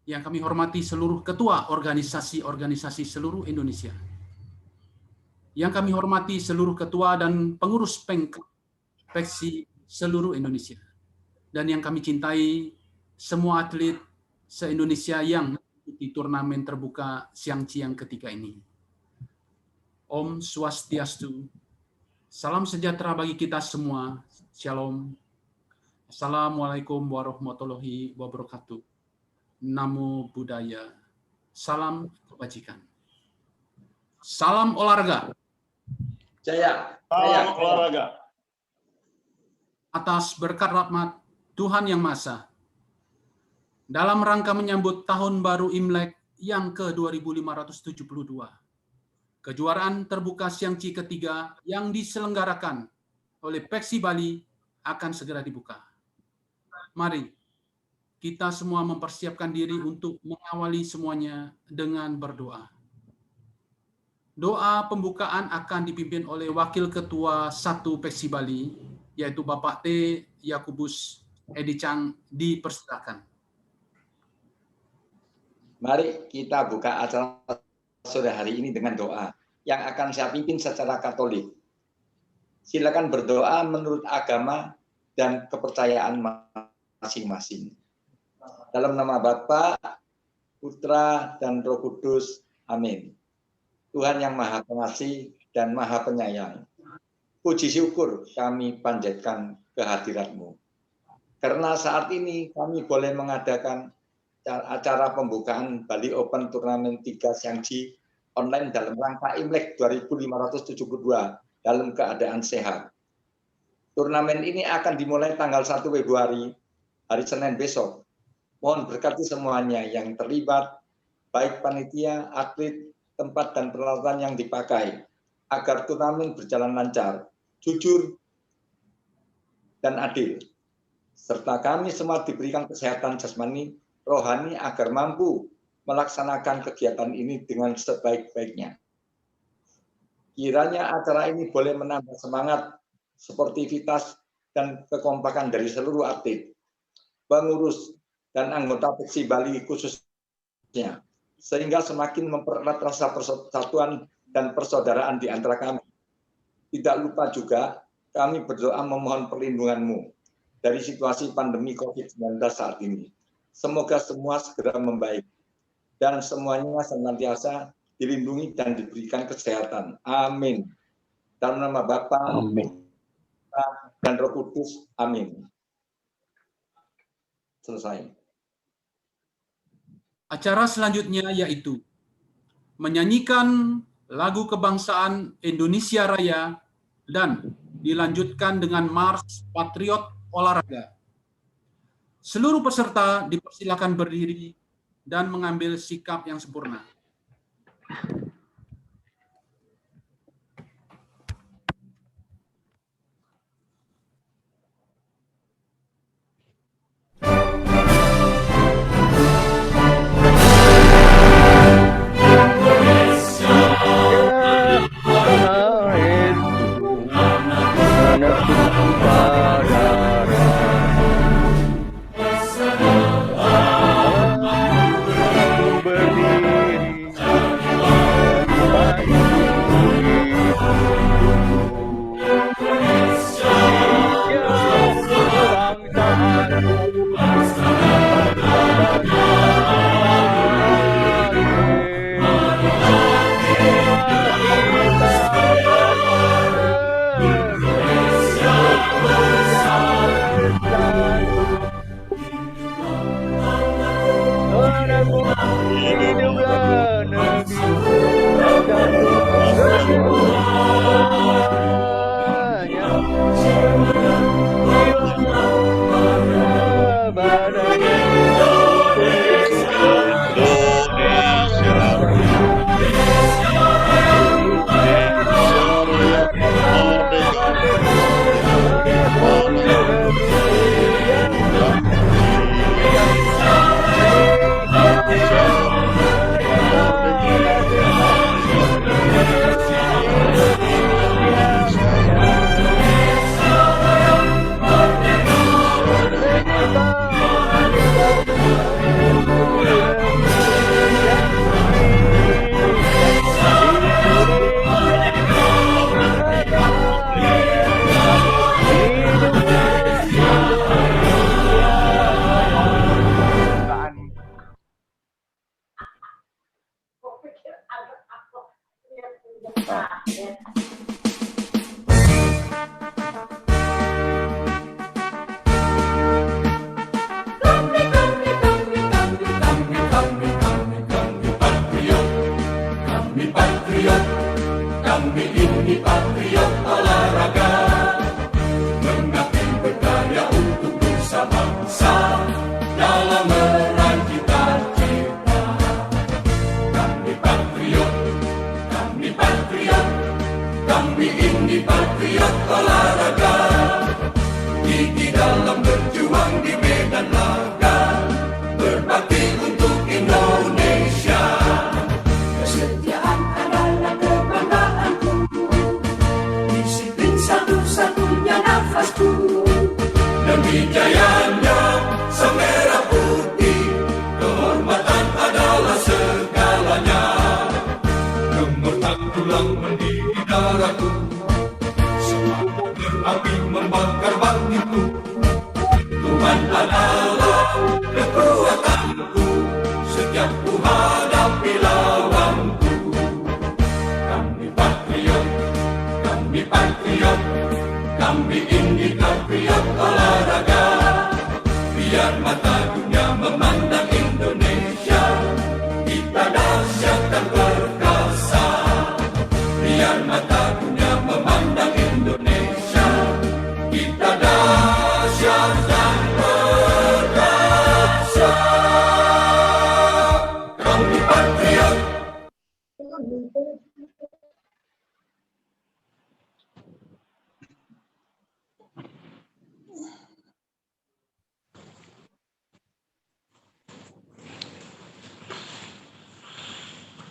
Yang kami hormati seluruh ketua organisasi-organisasi seluruh Indonesia. Yang kami hormati seluruh ketua dan pengurus PEKSI seluruh Indonesia. Dan yang kami cintai semua atlet se-Indonesia yang mengikuti turnamen terbuka Xiangqi yang ketiga ini. Om Swastiastu. Salam sejahtera bagi kita semua. Shalom. Assalamualaikum warahmatullahi wabarakatuh. Namo Buddhaya. Salam kebajikan. Salam olahraga. Jaya. Salam olahraga. Atas berkat rahmat Tuhan Yang Maha Esa, dalam rangka menyambut Tahun Baru Imlek yang ke-2572, kejuaraan terbuka Xiangqi ketiga yang diselenggarakan oleh PEKSI Bali akan segera dibuka. Mari kita semua mempersiapkan diri untuk mengawali semuanya dengan berdoa. Doa pembukaan akan dipimpin oleh Wakil Ketua 1 PEKSI Bali, yaitu Bapak T. Yakubus Edi Chang, dipersilakan. Mari kita buka acara sore hari ini dengan doa yang akan saya pimpin secara Katolik. Silakan berdoa menurut agama dan kepercayaan masing-masing. Dalam nama Bapa, Putra, dan Roh Kudus. Amin. Tuhan yang Maha Pengasih dan Maha Penyayang, puji syukur kami panjatkan kehadirat-Mu. Karena saat ini kami boleh mengadakan acara pembukaan Bali Open Turnamen 3 Xiangqi online dalam rangka Imlek 2572 dalam keadaan sehat. Turnamen ini akan dimulai tanggal 1 Februari, hari Senin besok. Mohon berkati semuanya yang terlibat, baik panitia, atlet, tempat dan peralatan yang dipakai, agar turnamen berjalan lancar, jujur, dan adil. Serta kami semua diberikan kesehatan jasmani, rohani agar mampu melaksanakan kegiatan ini dengan sebaik-baiknya. Kiranya acara ini boleh menambah semangat, sportivitas, dan kekompakan dari seluruh atlet, pengurus, dan anggota PEKSI Bali khususnya, sehingga semakin mempererat rasa persatuan dan persaudaraan di antara kami. Tidak lupa juga, kami berdoa memohon perlindungan-Mu dari situasi pandemi COVID-19 saat ini. Semoga semua segera membaik, dan semuanya senantiasa dilindungi dan diberikan kesehatan. Amin. Dalam nama Bapa, dan Roh Kudus. Amin. Selesai. Acara selanjutnya yaitu menyanyikan lagu kebangsaan Indonesia Raya dan dilanjutkan dengan Mars Patriot Olahraga. Seluruh peserta dipersilakan berdiri dan mengambil sikap yang sempurna.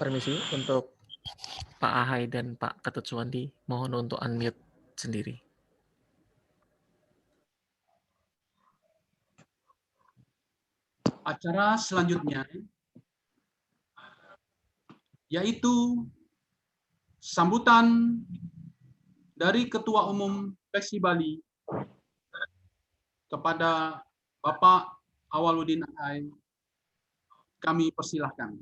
permisi untuk Pak Ahai dan Pak Ketut Suwandi, mohon untuk unmute sendiri. Acara selanjutnya yaitu sambutan dari Ketua Umum PESI Bali kepada Bapak Awaludin Ahai. Kami persilahkan.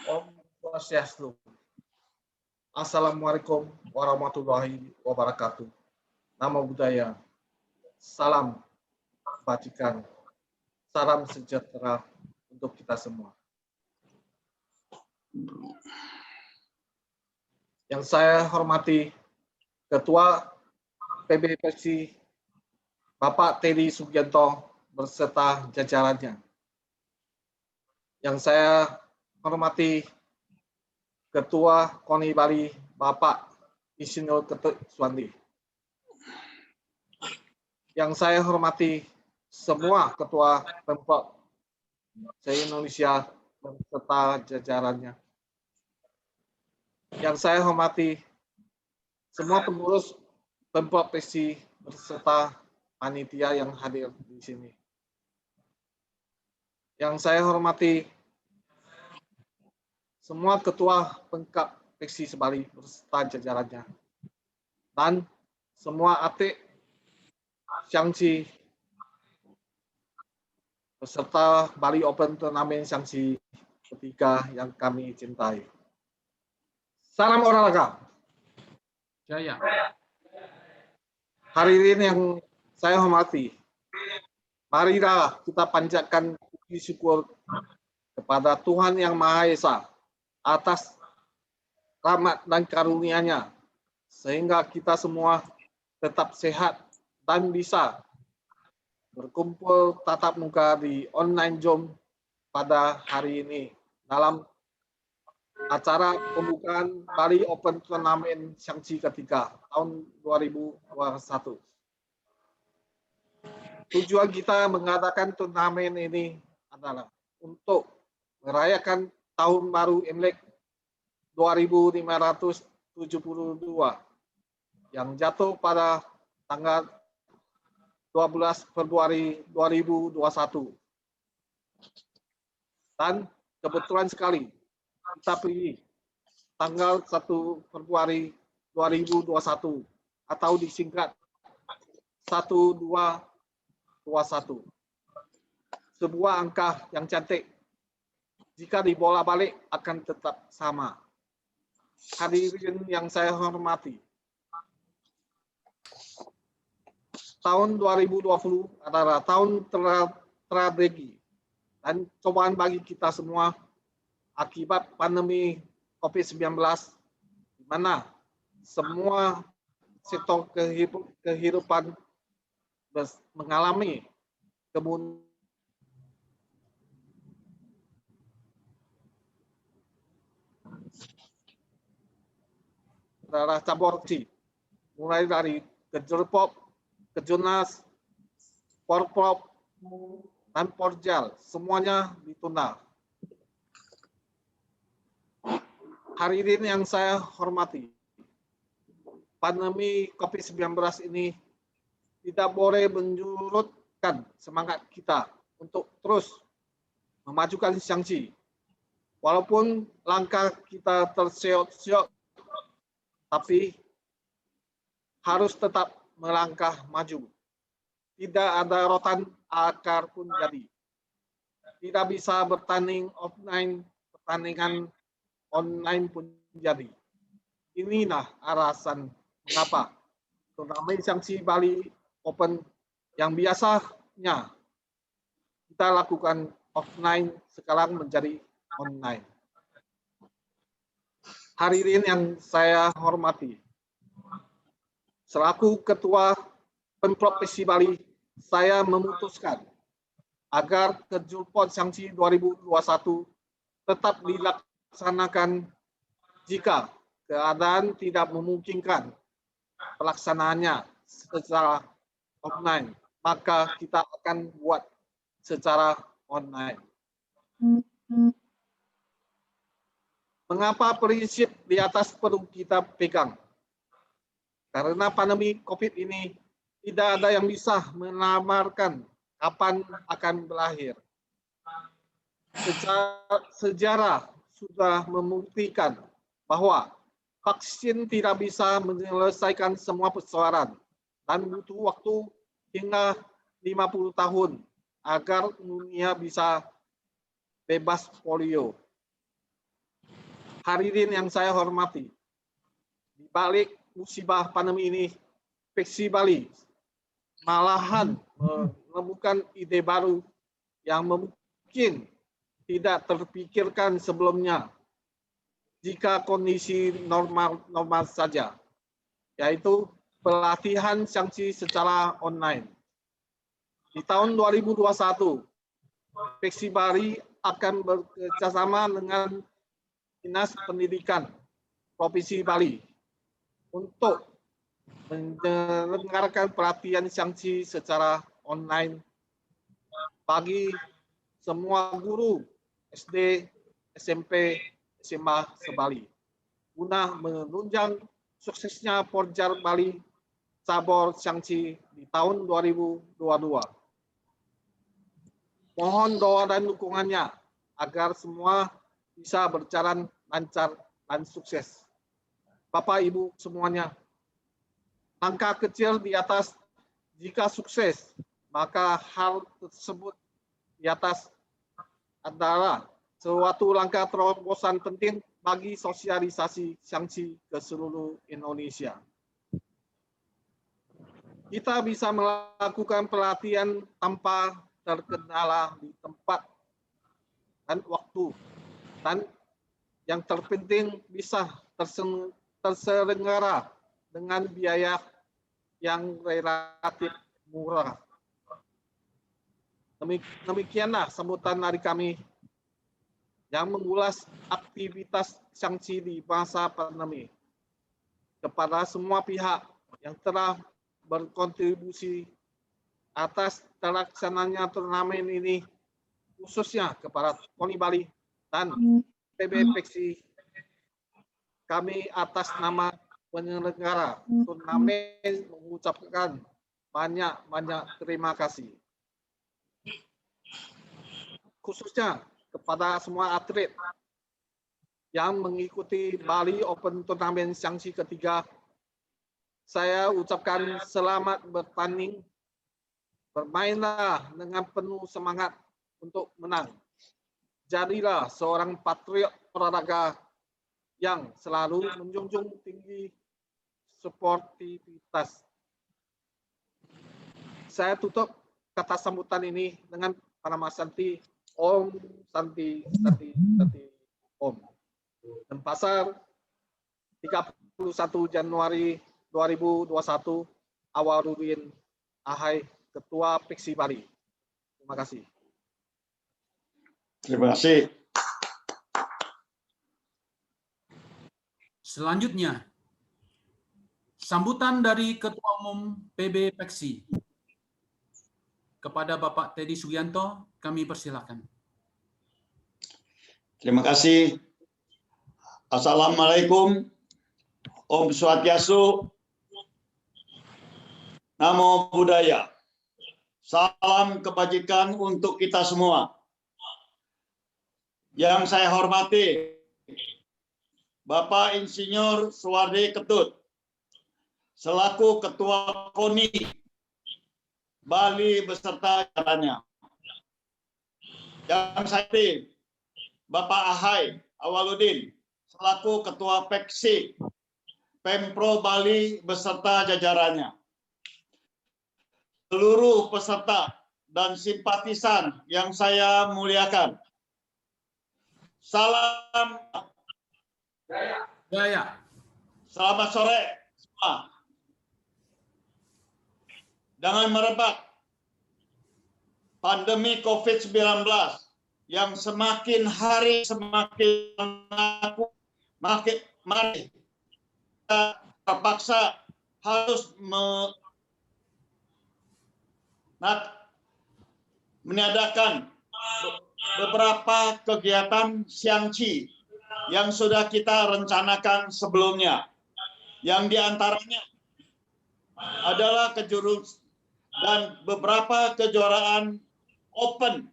Om Swastiastu. Assalamualaikum warahmatullahi wabarakatuh. Namo Buddhaya. Salam kebajikan. Salam sejahtera untuk kita semua. Yang saya hormati Ketua PBPSI Bapak Teddy Sugianto beserta jajarannya. Yang saya hormati Ketua KONI Bali Bapak Insinyur Ketut Suwandi. Yang saya hormati semua Ketua Pemprov se-Indonesia beserta jajarannya. Yang saya hormati semua pengurus Pemprov PESI beserta panitia yang hadir di sini. Yang saya hormati semua ketua Pemkab PESI Bali beserta jajarannya, dan semua atlet Shaanxi beserta Bali Open Turnamen Shaanxi ketiga yang kami cintai. Salam olahraga. Jaya. Hari ini yang saya hormati, marilah kita panjatkan puji syukur kepada Tuhan Yang Maha Esa atas rahmat dan karunia-Nya, sehingga kita semua tetap sehat dan bisa berkumpul tatap muka di online Zoom pada hari ini dalam acara pembukaan Bali Open Turnamen Shaanxi ketiga tahun 2021. Tujuan kita mengadakan turnamen ini adalah untuk merayakan Tahun Baru Imlek 2572 yang jatuh pada tanggal 12 Februari 2021. Dan kebetulan sekali kita pilih tanggal 1 Februari 2021 atau disingkat 1221. Sebuah angka yang cantik, jika dibolak-balik akan tetap sama. Hadirin yang saya hormati, tahun 2020 adalah tahun tragedi dan cobaan bagi kita semua akibat pandemi COVID-19, di mana semua sektor kehidupan mengalami kemunduran cabur mulai dari Kejurpop, Kejurnas, Porprov, dan Porjal, semuanya ditunda. Hari ini yang saya hormati, pandemi COVID-19 ini tidak boleh menyurutkan semangat kita untuk terus memajukan Shaanxi. Walaupun langkah kita terseok-seok, tapi harus tetap melangkah maju. Tidak ada rotan akar pun jadi. Tidak bisa bertanding offline, pertandingan online pun jadi. Inilah alasan mengapa turnamen Shaanxi Bali Open yang biasanya kita lakukan offline sekarang menjadi online. Hari ini yang saya hormati, selaku Ketua Pemprov PESI Bali, saya memutuskan agar Kejurpon Shaanxi 2021 tetap dilaksanakan jika keadaan tidak memungkinkan pelaksanaannya secara online, maka kita akan buat secara online. Mengapa prinsip di atas perlu kita pegang? Karena pandemi COVID ini tidak ada yang bisa menamarkan kapan akan berakhir. Sejarah sudah membuktikan bahwa vaksin tidak bisa menyelesaikan semua persoalan dan butuh waktu hingga 50 tahun agar dunia bisa bebas polio. Hadirin yang saya hormati, di balik musibah pandemi ini, Peksi Bali malahan menemukan ide baru yang mungkin tidak terpikirkan sebelumnya jika kondisi normal saja, yaitu pelatihan sanksi secara online. Di tahun 2021, Peksi Bali akan bekerjasama dengan Dinas Pendidikan Provinsi Bali untuk menyelenggarakan pelatihan sanksi secara online bagi semua guru SD, SMP, SMA se-Bali guna menunjang suksesnya Porjar Bali cabur sanksi di tahun 2022. Mohon doa dan dukungannya agar semua bisa berjalan lancar dan sukses. Bapak Ibu semuanya, langkah kecil di atas jika sukses, maka hal tersebut di atas adalah suatu langkah terobosan penting bagi sosialisasi sanksi ke seluruh Indonesia. Kita bisa melakukan pelatihan tanpa terkendala di tempat dan waktu, dan yang terpenting bisa terselenggara dengan biaya yang relatif murah. Demikianlah sambutan dari kami yang mengulas aktivitas sanksi di masa pandemi. Kepada semua pihak yang telah berkontribusi atas terlaksananya turnamen ini, khususnya kepada KONI Bali dan PB Peksi, kami atas nama penyelenggara turnamen mengucapkan banyak terima kasih. Khususnya kepada semua atlet yang mengikuti Bali Open Turnamen sanksi ketiga, saya ucapkan selamat bertanding. Bermainlah dengan penuh semangat untuk menang. Jadilah seorang patriot olahraga yang selalu menjunjung tinggi sportivitas. Saya tutup kata sambutan ini dengan Pranama Santi, Om Santi Santi Santi Om. Denpasar, 31 Januari 2021, Awaludin Ahai, Ketua Peksi Bali. Terima kasih. Terima kasih. Selanjutnya, sambutan dari Ketua Umum PB Peksi. Kepada Bapak Teddy Sugianto, kami persilakan. Terima kasih. Assalamualaikum. Om Swastiastu. Namo Buddhaya. Salam kebajikan untuk kita semua. Yang saya hormati, Bapak Insinyur Suwardi Ketut, selaku Ketua KONI Bali beserta jajarannya. Yang saya hormati, Bapak Ahai Awaludin, selaku Ketua Peksi Pemprov Bali beserta jajarannya. Seluruh peserta dan simpatisan yang saya muliakan. Salam Jaya. Selamat sore semua. Dengan merebak pandemi COVID-19 yang semakin hari semakin mengaku, mari kita terpaksa harus meniadakan beberapa kegiatan Xiangqi yang sudah kita rencanakan sebelumnya. Yang diantaranya adalah kejurus dan beberapa kejuaraan open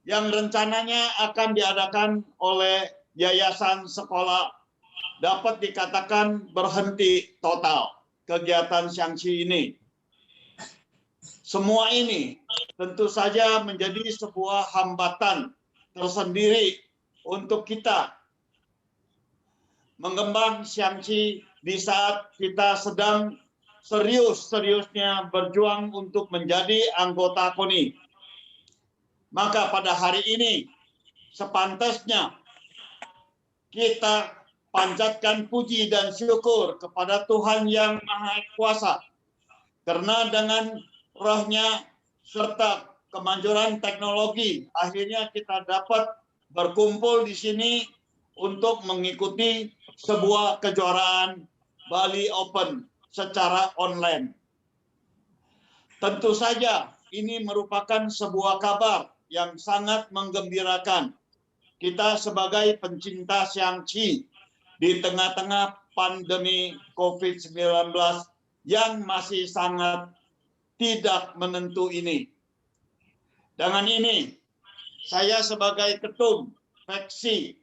yang rencananya akan diadakan oleh yayasan sekolah, dapat dikatakan berhenti total kegiatan Xiangqi ini. Semua ini tentu saja menjadi sebuah hambatan tersendiri untuk kita mengembang Xiangqi di saat kita sedang serius-seriusnya berjuang untuk menjadi anggota KONI. Maka pada hari ini sepantasnya kita panjatkan puji dan syukur kepada Tuhan Yang Maha Kuasa, karena dengan rohnya serta kemanjuran teknologi akhirnya kita dapat berkumpul di sini untuk mengikuti sebuah kejuaraan Bali Open secara online. Tentu saja ini merupakan sebuah kabar yang sangat menggembirakan. Kita sebagai pencinta Xiangqi di tengah-tengah pandemi COVID-19 yang masih sangat tidak menentu ini. Dengan ini, saya sebagai ketum Peksi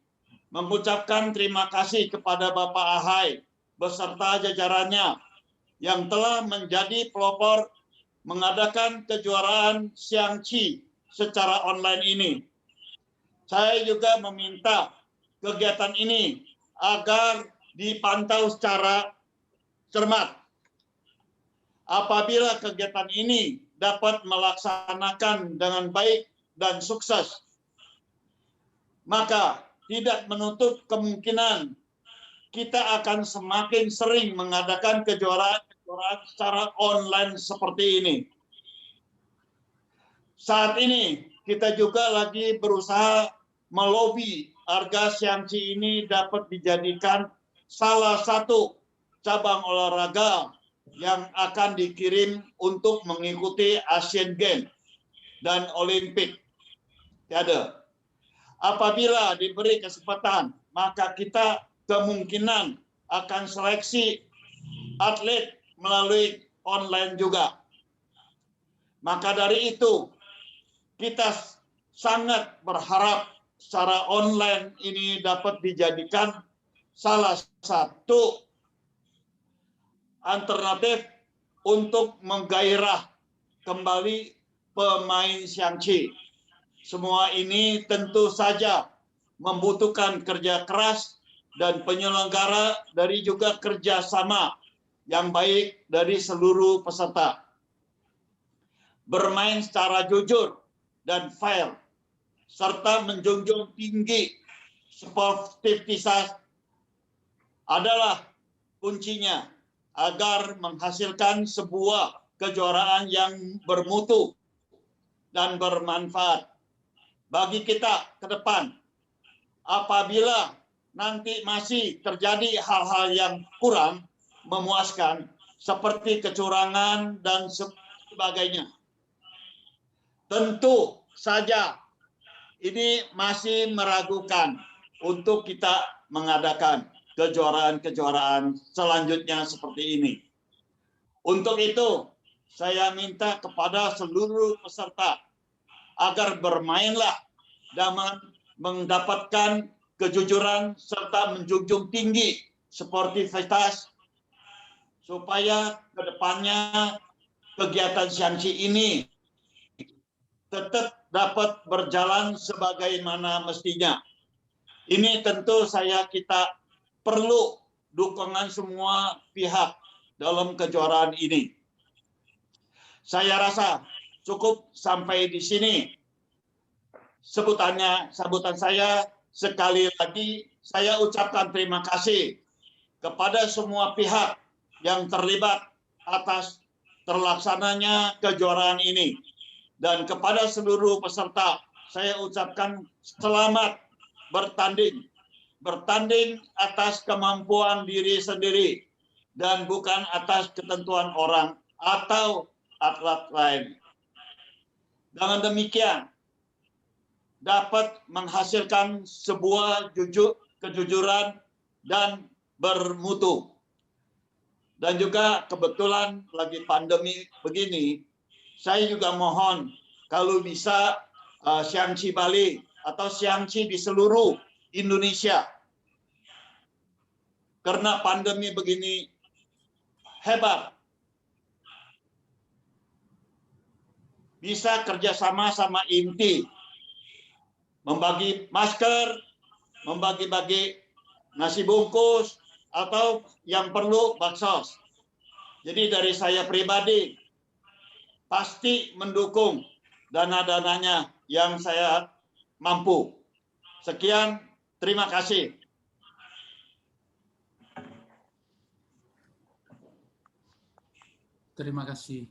mengucapkan terima kasih kepada Bapak Ahai beserta jajarannya yang telah menjadi pelopor mengadakan kejuaraan Xiangqi secara online ini. Saya juga meminta kegiatan ini agar dipantau secara cermat. Apabila kegiatan ini dapat melaksanakan dengan baik dan sukses, maka tidak menutup kemungkinan kita akan semakin sering mengadakan kejuaraan-kejuaraan secara online seperti ini. Saat ini kita juga lagi berusaha melobi agar Xiangqi ini dapat dijadikan salah satu cabang olahraga yang akan dikirim untuk mengikuti Asian Games dan Olimpik. Tiada. Apabila diberi kesempatan, maka kita kemungkinan akan seleksi atlet melalui online juga. Maka dari itu, kita sangat berharap secara online ini dapat dijadikan salah satu alternatif untuk menggairah kembali pemain Xiangqi. Semua ini tentu saja membutuhkan kerja keras dan penyelenggara dari juga kerjasama yang baik dari seluruh peserta. Bermain secara jujur dan fair, serta menjunjung tinggi sportivitas adalah kuncinya agar menghasilkan sebuah kejuaraan yang bermutu dan bermanfaat bagi kita ke depan. Apabila nanti masih terjadi hal-hal yang kurang memuaskan seperti kecurangan dan sebagainya, tentu saja ini masih meragukan untuk kita mengadakan kejuaraan-kejuaraan selanjutnya seperti ini. Untuk itu, saya minta kepada seluruh peserta agar bermainlah dan mendapatkan kejujuran serta menjunjung tinggi sportivitas supaya ke depannya kegiatan Xiangqi ini tetap dapat berjalan sebagaimana mestinya. Ini tentu kita perlu dukungan semua pihak dalam kejuaraan ini. Saya rasa cukup sampai di sini sambutan saya. Sekali lagi saya ucapkan terima kasih kepada semua pihak yang terlibat atas terlaksananya kejuaraan ini, dan kepada seluruh peserta saya ucapkan selamat bertanding. Bertanding atas kemampuan diri sendiri dan bukan atas ketentuan orang atau atlet lain. Dengan demikian, dapat menghasilkan sebuah kejujuran dan bermutu. Dan juga kebetulan lagi pandemi begini, saya juga mohon kalau bisa Xiangqi Bali atau Xiangqi di seluruh Indonesia. Karena pandemi begini hebat. Bisa kerjasama sama inti. Membagi masker, membagi-bagi nasi bungkus, atau yang perlu baksos. Jadi dari saya pribadi, pasti mendukung dana-dananya yang saya mampu. Sekian, terima kasih. Terima kasih.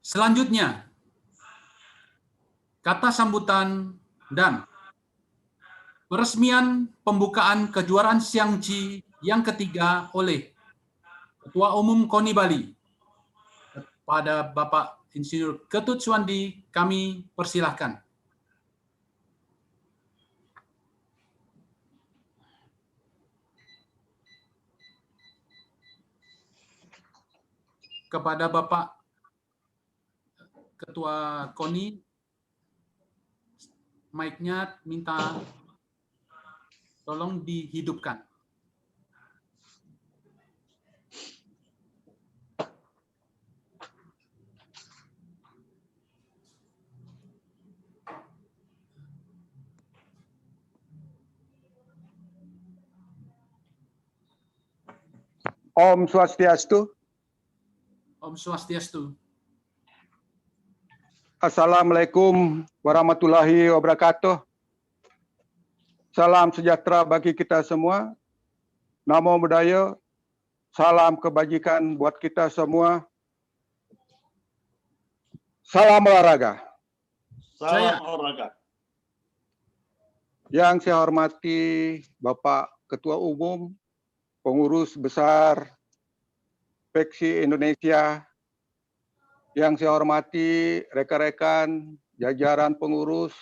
Selanjutnya, kata sambutan dan peresmian pembukaan kejuaraan Xiangqi yang ketiga oleh Ketua Umum KONI Bali. Kepada Bapak Insinyur Ketut Suwandi, kami persilahkan. Kepada Bapak Ketua KONI, mic-nya minta tolong dihidupkan. Om Swastiastu. Om Swastiastu. Assalamualaikum warahmatullahi wabarakatuh. Salam sejahtera bagi kita semua. Namo Buddhaya. Salam kebajikan buat kita semua. Salam olahraga. Salam olahraga. Yang saya hormati Bapak Ketua Umum, Pengurus Besar PEKSI Indonesia, yang saya hormati rekan-rekan jajaran pengurus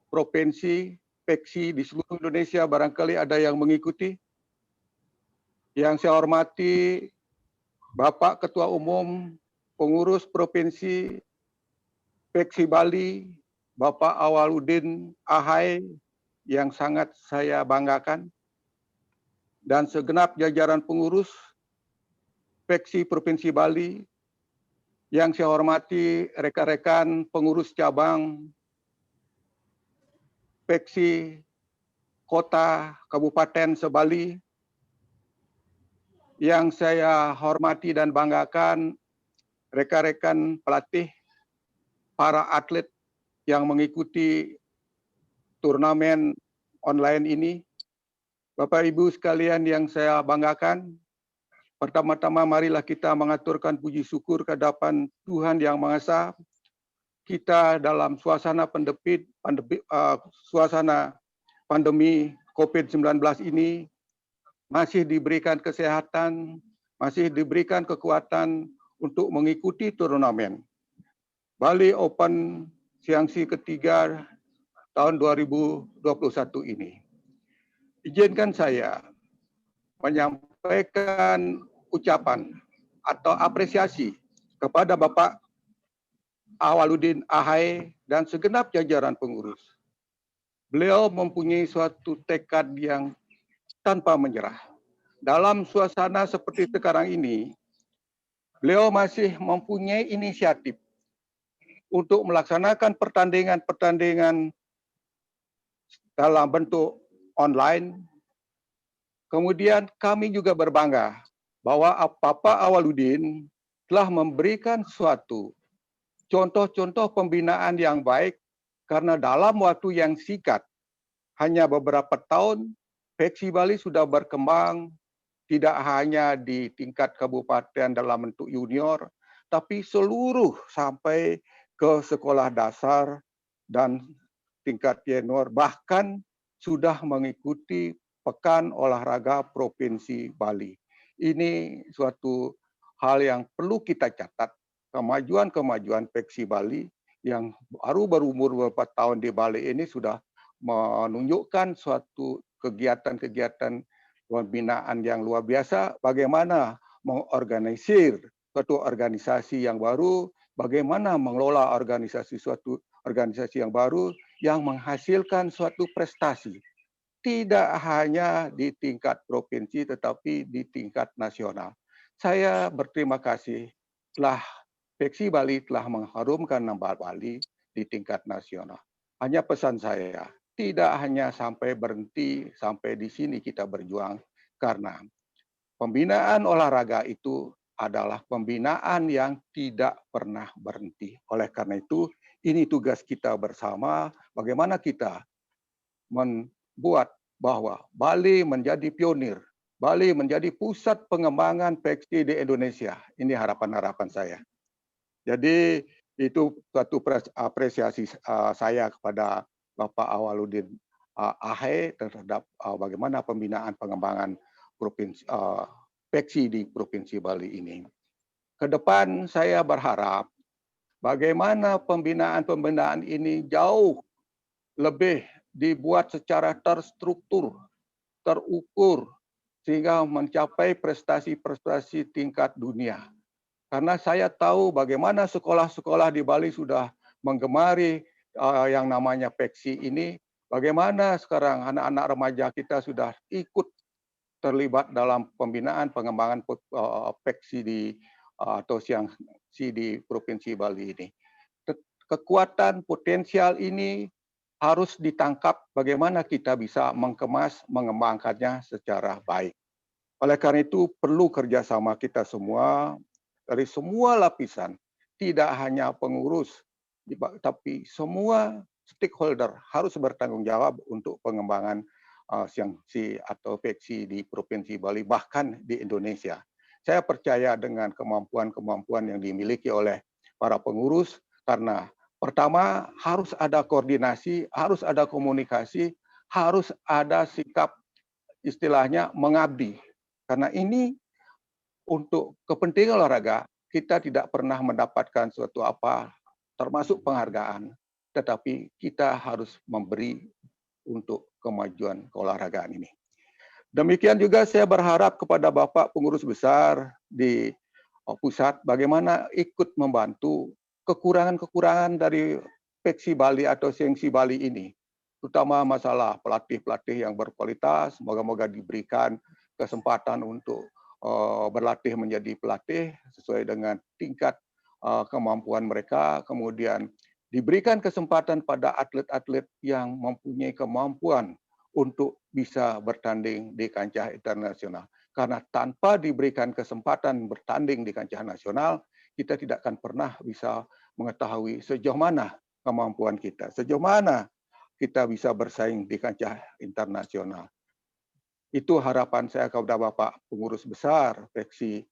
provinsi PEKSI di seluruh Indonesia, barangkali ada yang mengikuti. Yang saya hormati Bapak Ketua Umum Pengurus Provinsi PEKSI Bali, Bapak Awaludin Ahai, yang sangat saya banggakan, dan segenap jajaran pengurus PEKSI Provinsi Bali, yang saya hormati rekan-rekan pengurus cabang PEKSI Kota Kabupaten Sebali, yang saya hormati dan banggakan rekan-rekan pelatih, para atlet yang mengikuti turnamen online ini. Bapak Ibu sekalian yang saya banggakan, pertama-tama marilah kita mengaturkan puji syukur ke hadapan Tuhan Yang Maha Esa. Kita dalam suasana pandemi COVID-19 ini masih diberikan kesehatan, masih diberikan kekuatan untuk mengikuti turnamen Bali Open Xiangqi ketiga tahun 2021 ini. Izinkan saya menyampaikan ucapan atau apresiasi kepada Bapak Awaludin Ahai dan segenap jajaran pengurus. Beliau mempunyai suatu tekad yang tanpa menyerah. Dalam suasana seperti sekarang ini, beliau masih mempunyai inisiatif untuk melaksanakan pertandingan-pertandingan dalam bentuk online. Kemudian kami juga berbangga bahwa Bapak Awaludin telah memberikan suatu contoh-contoh pembinaan yang baik, karena dalam waktu yang singkat, hanya beberapa tahun, PEKSI Bali sudah berkembang tidak hanya di tingkat kabupaten dalam bentuk junior, tapi seluruh sampai ke sekolah dasar dan tingkat senior, bahkan sudah mengikuti Pekan Olahraga Provinsi Bali. Ini suatu hal yang perlu kita catat. Kemajuan-kemajuan Peksi Bali yang baru berumur beberapa tahun di Bali ini sudah menunjukkan suatu kegiatan-kegiatan pembinaan yang luar biasa. Bagaimana mengorganisir suatu organisasi yang baru, bagaimana mengelola suatu organisasi yang baru yang menghasilkan suatu prestasi. Tidak hanya di tingkat provinsi, tetapi di tingkat nasional. Saya berterima kasih telah Peksi Bali telah mengharumkan nama Bali di tingkat nasional. Hanya pesan saya, tidak hanya sampai berhenti, sampai di sini kita berjuang, karena pembinaan olahraga itu adalah pembinaan yang tidak pernah berhenti. Oleh karena itu, ini tugas kita bersama, bagaimana kita membuat bahwa Bali menjadi pionir, Bali menjadi pusat pengembangan peksi di Indonesia. Ini harapan-harapan saya. Jadi itu suatu apresiasi saya kepada Bapak Awaludin Ahe terhadap bagaimana pembinaan pengembangan provinsi peksi di Provinsi Bali ini. Ke depan saya berharap bagaimana pembinaan ini jauh lebih dibuat secara terstruktur, terukur, sehingga mencapai prestasi-prestasi tingkat dunia. Karena saya tahu bagaimana sekolah-sekolah di Bali sudah menggemari yang namanya peksi ini, bagaimana sekarang anak-anak remaja kita sudah ikut terlibat dalam pembinaan pengembangan peksi atau siangsi di Provinsi Bali ini. Kekuatan potensial ini harus ditangkap bagaimana kita bisa mengemas, mengembangkannya secara baik. Oleh karena itu perlu kerjasama kita semua dari semua lapisan, tidak hanya pengurus, tapi semua stakeholder harus bertanggung jawab untuk pengembangan siangsi atau peksi di Provinsi Bali, bahkan di Indonesia. Saya percaya dengan kemampuan-kemampuan yang dimiliki oleh para pengurus, karena pertama, harus ada koordinasi, harus ada komunikasi, harus ada sikap istilahnya mengabdi. Karena ini untuk kepentingan olahraga, kita tidak pernah mendapatkan suatu apa, termasuk penghargaan, tetapi kita harus memberi untuk kemajuan keolahragaan ini. Demikian juga saya berharap kepada Bapak Pengurus Besar di pusat, bagaimana ikut membantu kekurangan-kekurangan dari Peksi Bali atau Siangsi Bali ini, terutama masalah pelatih-pelatih yang berkualitas, moga-moga diberikan kesempatan untuk berlatih menjadi pelatih sesuai dengan tingkat kemampuan mereka, kemudian diberikan kesempatan pada atlet-atlet yang mempunyai kemampuan untuk bisa bertanding di kancah internasional. Karena tanpa diberikan kesempatan bertanding di kancah nasional, kita tidak akan pernah bisa mengetahui sejauh mana kemampuan kita, sejauh mana kita bisa bersaing di kancah internasional. Itu harapan saya kepada Bapak Pengurus Besar Peksi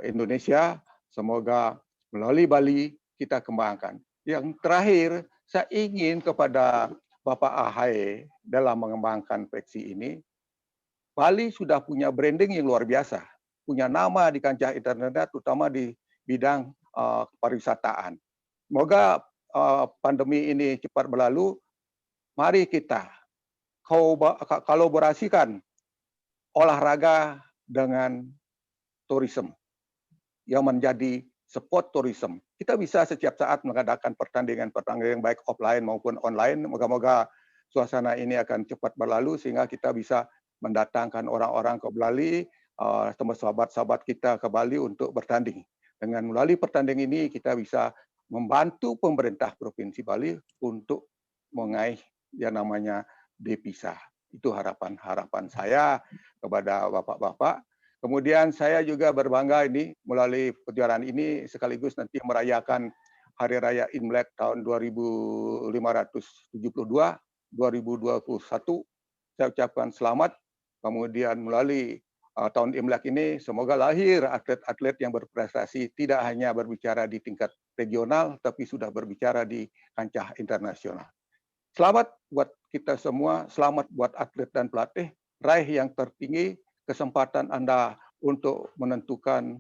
Indonesia. Semoga melalui Bali kita kembangkan. Yang terakhir, saya ingin kepada Bapak Ahaye dalam mengembangkan Peksi ini, Bali sudah punya branding yang luar biasa, punya nama di kancah internasional, terutama di bidang pariwisataan. Semoga pandemi ini cepat berlalu. Mari kita kolaborasikan olahraga dengan tourism yang menjadi sport tourism. Kita bisa setiap saat mengadakan pertandingan-pertandingan baik offline maupun online. Moga-moga suasana ini akan cepat berlalu sehingga kita bisa mendatangkan orang-orang ke Bali, sahabat-sahabat kita ke Bali untuk bertanding. Dengan melalui pertandingan ini kita bisa membantu pemerintah Provinsi Bali untuk mengaih yang namanya devisa. Itu harapan-harapan saya kepada bapak-bapak. Kemudian saya juga berbangga ini melalui kejuaraan ini sekaligus nanti merayakan Hari Raya Imlek tahun 2572, 2021. Saya ucapkan selamat. Kemudian melalui tahun Imlek ini semoga lahir atlet-atlet yang berprestasi, tidak hanya berbicara di tingkat regional, tapi sudah berbicara di kancah internasional. Selamat buat kita semua, selamat buat atlet dan pelatih, raih yang tertinggi, kesempatan Anda untuk menentukan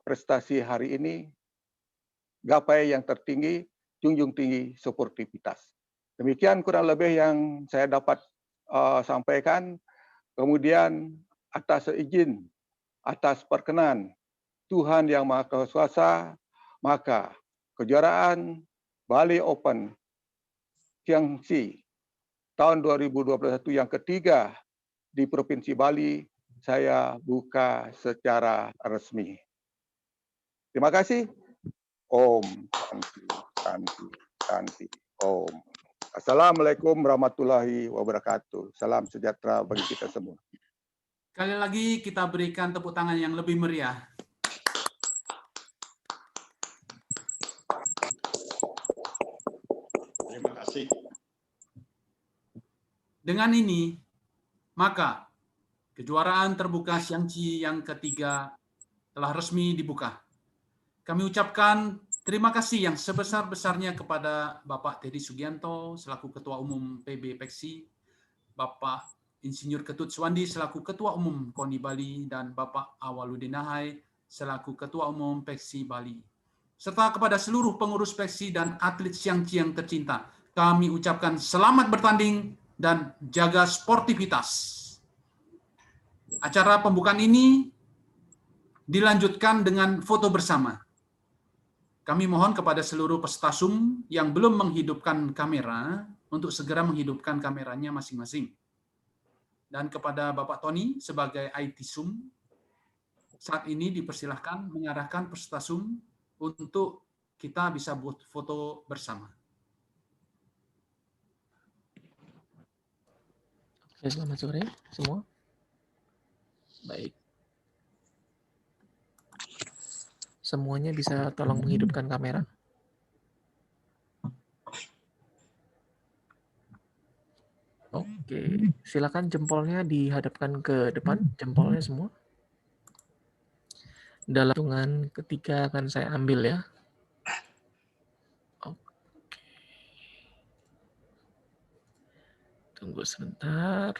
prestasi hari ini, gapai yang tertinggi, junjung tinggi sportivitas. Demikian kurang lebih yang saya dapat sampaikan. Kemudian atas izin, atas perkenan Tuhan Yang Maha Kuasa, maka kejuaraan Bali Open Jiangxi tahun 2021 yang ketiga di Provinsi Bali saya buka secara resmi. Terima kasih. Om Santi, Santi, Santi, Om. Assalamualaikum warahmatullahi wabarakatuh. Salam sejahtera bagi kita semua. Sekali lagi kita berikan tepuk tangan yang lebih meriah. Terima kasih. Dengan ini, maka kejuaraan terbuka Jiangxi yang ketiga telah resmi dibuka. Kami ucapkan terima kasih yang sebesar-besarnya kepada Bapak Teddy Sugianto selaku Ketua Umum PB Peksi, Bapak Insinyur Ketut Suwandi selaku Ketua Umum KONI Bali, dan Bapak Awaludin Nahai selaku Ketua Umum Peksi Bali. Serta kepada seluruh pengurus Peksi dan atlet Jiangxi yang tercinta, kami ucapkan selamat bertanding dan jaga sportivitas. Acara pembukaan ini dilanjutkan dengan foto bersama. Kami mohon kepada seluruh peserta Zoom yang belum menghidupkan kamera untuk segera menghidupkan kameranya masing-masing. Dan kepada Bapak Tony sebagai IT Zoom, saat ini dipersilahkan mengarahkan peserta Zoom untuk kita bisa buat foto bersama. Oke, selamat sore semua. Baik. Semuanya bisa tolong menghidupkan kamera. Oke, silakan jempolnya dihadapkan ke depan, jempolnya semua. Dalam hitungan ketiga akan saya ambil ya. Oke. Tunggu sebentar.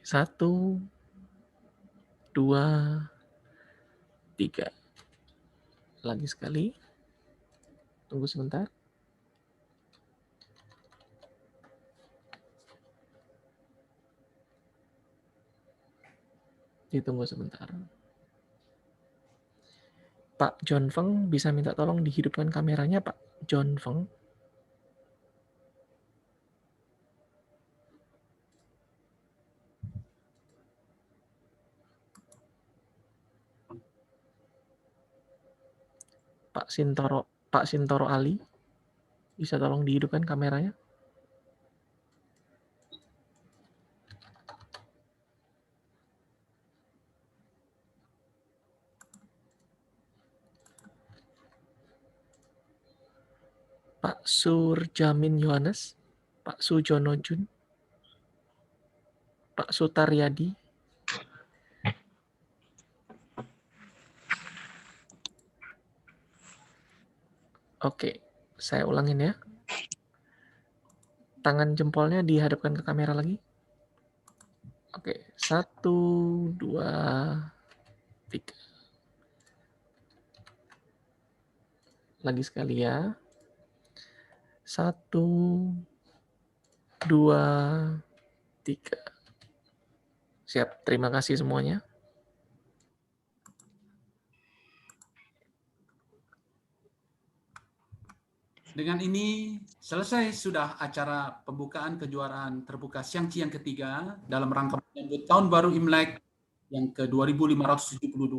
Satu, dua, tiga. Lagi sekali. Tunggu sebentar. Ditunggu sebentar. Pak John Feng bisa minta tolong dihidupkan kameranya, Pak John Feng. Pak Sintoro Ali, bisa tolong dihidupkan kameranya? Pak Surjamin Yohanes, Pak Sujono Jun, Pak Sutaryadi, oke, saya ulangin ya. Tangan jempolnya dihadapkan ke kamera lagi. Oke, 1, 2, 3. Lagi sekali ya. 1, 2, 3. Siap, terima kasih semuanya. Dengan ini selesai sudah acara pembukaan kejuaraan terbuka Jiangxi yang ketiga dalam rangka menyambut Tahun Baru Imlek yang ke-2572.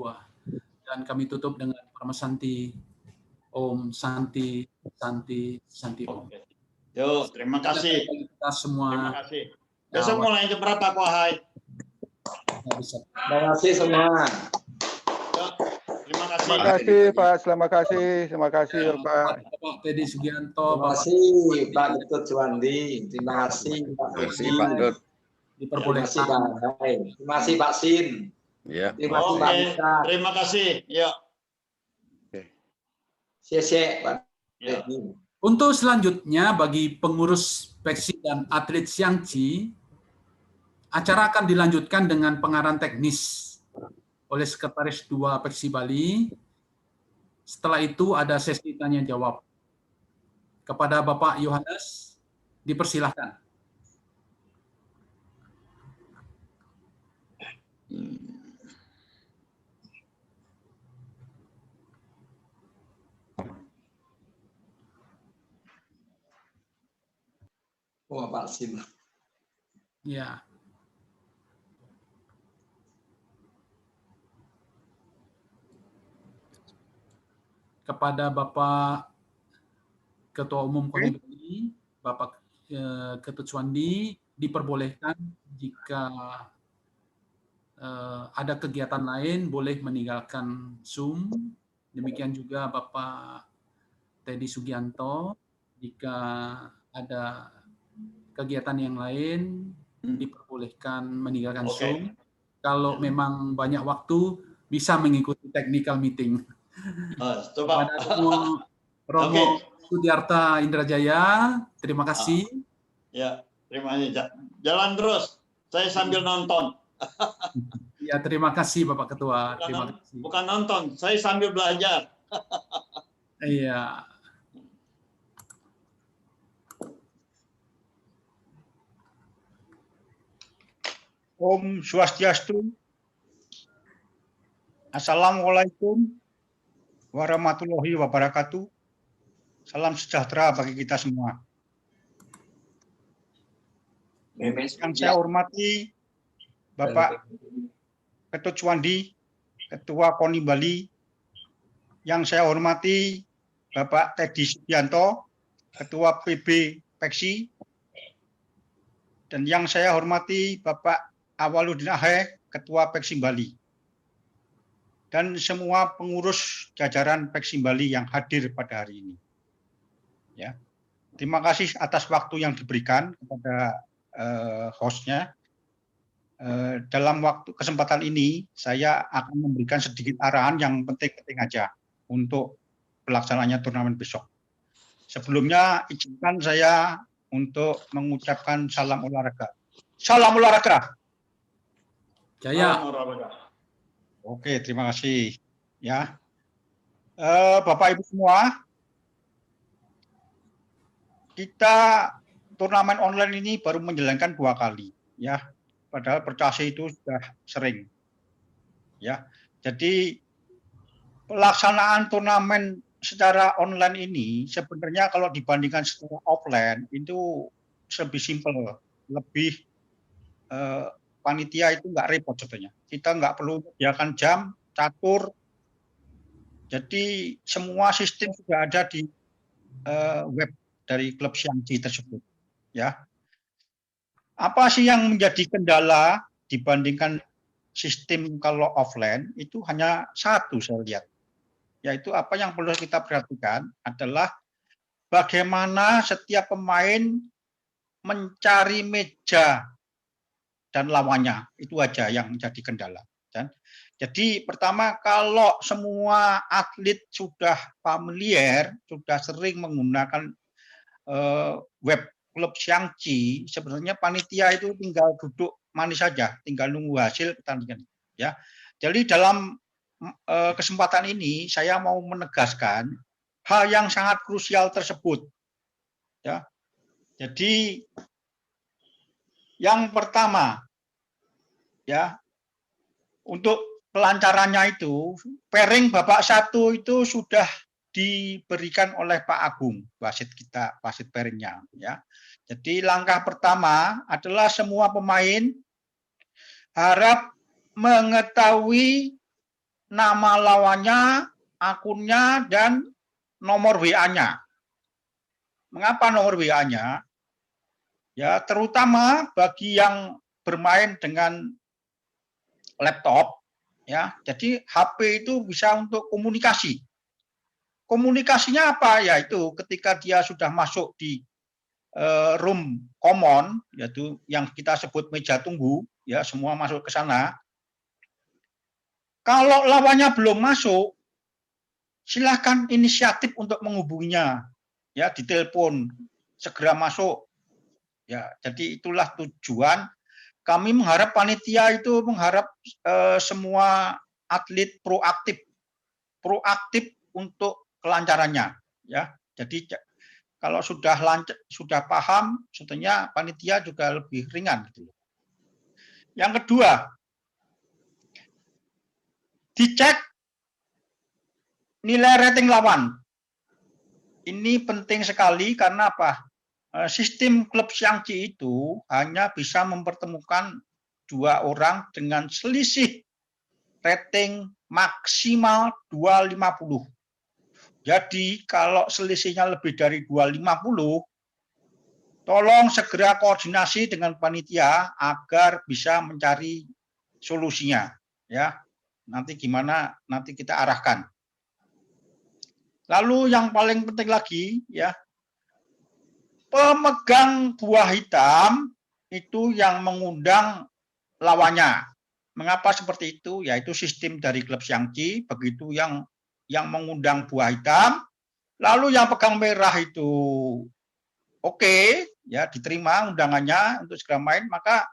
Dan kami tutup dengan Paramasanti Om Santi Santi Santi Om. Yo, terima kasih. Kita semua. Terima kasih. Besok mulai jam berapa, Ko Hai? Terima kasih semua. Yo, terima kasih. kasih. Terima kasih Pak, terima kasih Bapak. Bapak Teddy Sugianto, Terima Bapak kasih Pak Ketut Suwandi. Terima kasih Pak Terima kasih Edi. Pak Dut. Terima kasih diperbolehkan. Pak Hai. Terima kasih Pak Sin. Ya. Terima kasih Pak Oke, Musa. terima kasih. Ya. Siap Pak Ya. Edi. Untuk selanjutnya bagi pengurus Peksi dan atlet Xiangqi, acara akan dilanjutkan dengan pengarahan teknis oleh Sekretaris 2 Peksi Bali. Setelah itu ada sesi tanya jawab. Kepada Bapak Yohanes, dipersilahkan. Wah Pak Sin. Ya. Kepada Bapak Ketua Umum KONI Bali, Bapak Ketut Suwandi, diperbolehkan jika ada kegiatan lain boleh meninggalkan Zoom. Demikian juga Bapak Teddy Sugianto, jika ada kegiatan yang lain diperbolehkan meninggalkan Oke. Zoom. Kalau memang banyak waktu bisa mengikuti technical meeting. Coba. Kepada Romo Sudiarta Indrajaya, terima kasih. Ya, terima kasih. Jalan terus. Saya sambil nonton. Ya, terima kasih Bapak Ketua. Terima kasih. Bukan nonton, saya sambil belajar. Iya. Om Swastiastu. Assalamualaikum warahmatullahi wabarakatuh. Salam sejahtera bagi kita semua. Yang saya hormati Bapak Ketut Suwandi, Ketua KONI Bali. Yang saya hormati Bapak Teddy Sugianto, Ketua PB Peksi. Dan yang saya hormati Bapak Awaludin Ahe, Ketua Peksi Bali. Dan semua pengurus jajaran Peksi Bali yang hadir pada hari ini. Ya. Terima kasih atas waktu yang diberikan kepada hostnya. Dalam waktu kesempatan ini saya akan memberikan sedikit arahan yang penting-penting aja untuk pelaksanaannya turnamen besok. Sebelumnya izinkan saya untuk mengucapkan salam olahraga. Salam olahraga. Jaya. Oke, terima kasih. Ya, Bapak Ibu semua, kita turnamen online ini baru menjalankan 2 kali, ya. Padahal Percasi itu sudah sering, ya. Jadi pelaksanaan turnamen secara online ini sebenarnya kalau dibandingkan secara offline itu lebih simpel, lebih panitia itu nggak repot sebetulnya. Kita nggak perlu menyediakan jam, catur. Jadi semua sistem sudah ada di web dari klub Xiangqi tersebut. Ya. Apa sih yang menjadi kendala dibandingkan sistem kalau offline? Itu hanya satu saya lihat. Yaitu apa yang perlu kita perhatikan adalah bagaimana setiap pemain mencari meja dan lawannya. Itu aja yang menjadi kendala. Jadi pertama kalau semua atlet sudah familiar, sudah sering menggunakan web klub Xiangqi, sebenarnya panitia itu tinggal duduk manis saja, tinggal nunggu hasil pertandingan. Ya, jadi dalam kesempatan ini saya mau menegaskan hal yang sangat krusial tersebut. Ya, jadi yang pertama, ya, untuk kelancarannya itu pairing babak 1 itu sudah diberikan oleh Pak Agung, wasit kita, wasit pairingnya, ya. Jadi langkah pertama adalah semua pemain harap mengetahui nama lawannya, akunnya, dan nomor WA-nya. Mengapa nomor WA-nya? Ya, terutama bagi yang bermain dengan laptop, Ya, jadi HP itu bisa untuk komunikasi. Komunikasinya apa? Yaitu ketika dia sudah masuk di room common, yaitu yang kita sebut meja tunggu, ya semua masuk ke sana. Kalau lawannya belum masuk, silakan inisiatif untuk menghubunginya, ya ditelepon, segera masuk. Ya, jadi itulah tujuan. Kami mengharap panitia itu mengharap semua atlet proaktif untuk kelancarannya, ya. Jadi kalau sudah paham, sebetulnya panitia juga lebih ringan gitu. Yang kedua, dicek nilai rating lawan. Ini penting sekali karena apa? Sistem klub Xiangqi itu hanya bisa mempertemukan 2 orang dengan selisih rating maksimal 250. Jadi kalau selisihnya lebih dari 250, tolong segera koordinasi dengan panitia agar bisa mencari solusinya, ya. Nanti gimana nanti kita arahkan. Lalu yang paling penting lagi, ya, pemegang buah hitam itu yang mengundang lawannya. Mengapa seperti itu? Yaitu sistem dari klub Xiangqi, begitu yang mengundang buah hitam, lalu yang pegang merah itu oke, ya diterima undangannya untuk segera main, maka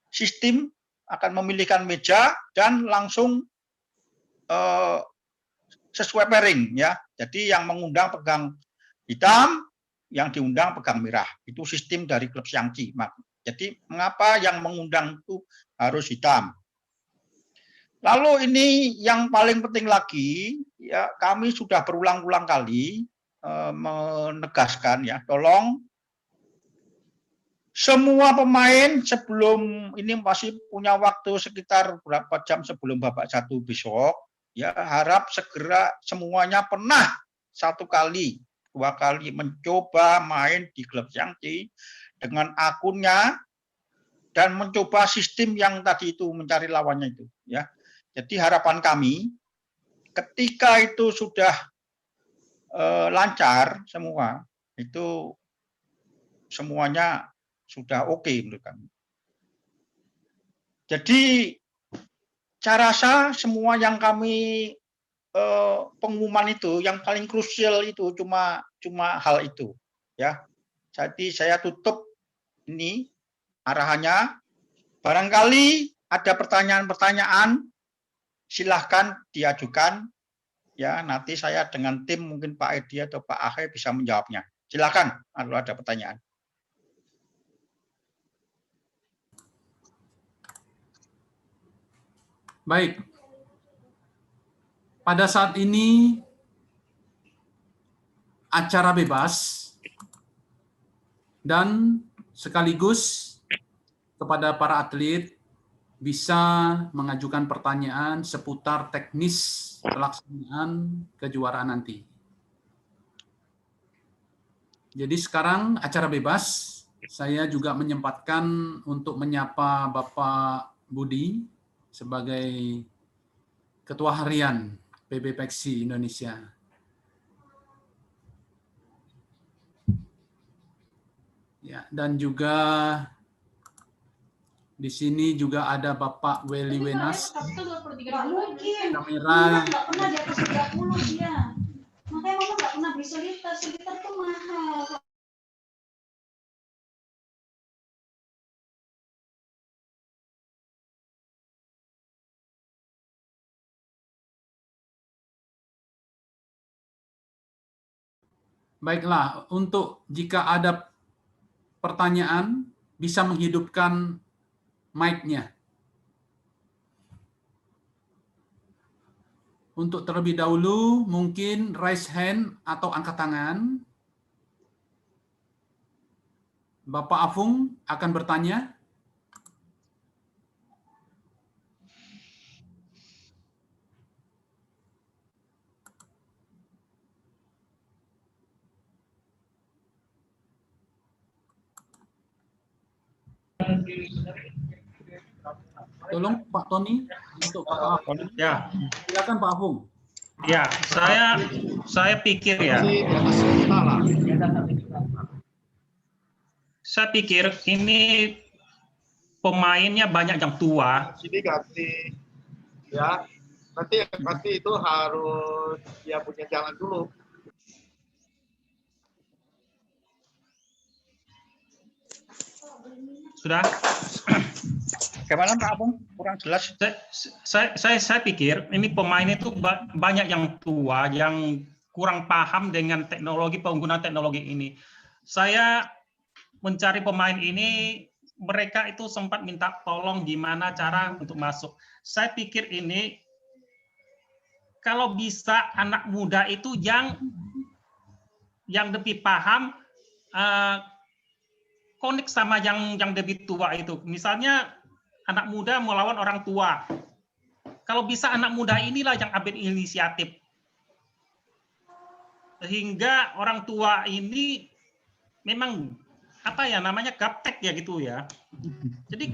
sistem akan memilihkan meja dan langsung sesuai pairing, ya. Jadi yang mengundang pegang hitam, yang diundang pegang merah. Itu sistem dari klub Xiangqi. Jadi mengapa yang mengundang itu harus hitam? Lalu ini yang paling penting lagi, ya kami sudah berulang-ulang kali menegaskan, ya, tolong semua pemain sebelum ini masih punya waktu sekitar berapa jam sebelum babak 1 besok, ya harap segera semuanya pernah 1 kali, 2 kali mencoba main di klub Xiangqi dengan akunnya dan mencoba sistem yang tadi itu mencari lawannya itu, ya. Jadi harapan kami ketika itu sudah lancar semua, itu semuanya sudah oke menurut kami. Jadi saya rasa semua yang kami pengumuman itu yang paling krusial itu cuma hal itu, ya. Jadi saya tutup ini arahannya. Barangkali ada pertanyaan-pertanyaan, silahkan diajukan, ya. Nanti saya dengan tim mungkin Pak Edi atau Pak Ahe bisa menjawabnya. Silakan kalau ada pertanyaan. Baik. Pada saat ini acara bebas dan sekaligus kepada para atlet bisa mengajukan pertanyaan seputar teknis pelaksanaan kejuaraan nanti. Jadi sekarang acara bebas, saya juga menyempatkan untuk menyapa Bapak Budi sebagai Ketua Harian PB Peksi Indonesia. Ya, dan juga di sini juga ada Bapak Weli Wenas. Kamera. Nggak pernah di atas 30 dia. Makanya mama nggak pernah beli soliter. Soliter tuh mahal. Baiklah, untuk jika ada pertanyaan, bisa menghidupkan mic-nya. Untuk terlebih dahulu, mungkin raise hand atau angkat tangan. Bapak Afung akan bertanya. Tolong Pak Tony untuk Pak Ahung. Ya, Silakan Pak Ahung. ya, saya pikir ya. Saya pikir ini pemainnya banyak yang tua. Sini ganti ya. Nanti itu harus dia punya jalan dulu. Sudah? Bagaimana Pak Abung? Kurang jelas. Saya pikir ini pemain itu banyak yang tua, yang kurang paham dengan teknologi, penggunaan teknologi ini. Saya mencari pemain ini, mereka itu sempat minta tolong gimana cara untuk masuk. Saya pikir ini kalau bisa anak muda itu yang lebih paham connect sama yang lebih tua itu. Misalnya anak muda melawan orang tua. Kalau bisa anak muda inilah yang ambil inisiatif. Sehingga orang tua ini memang apa ya namanya gaptek ya gitu ya. Jadi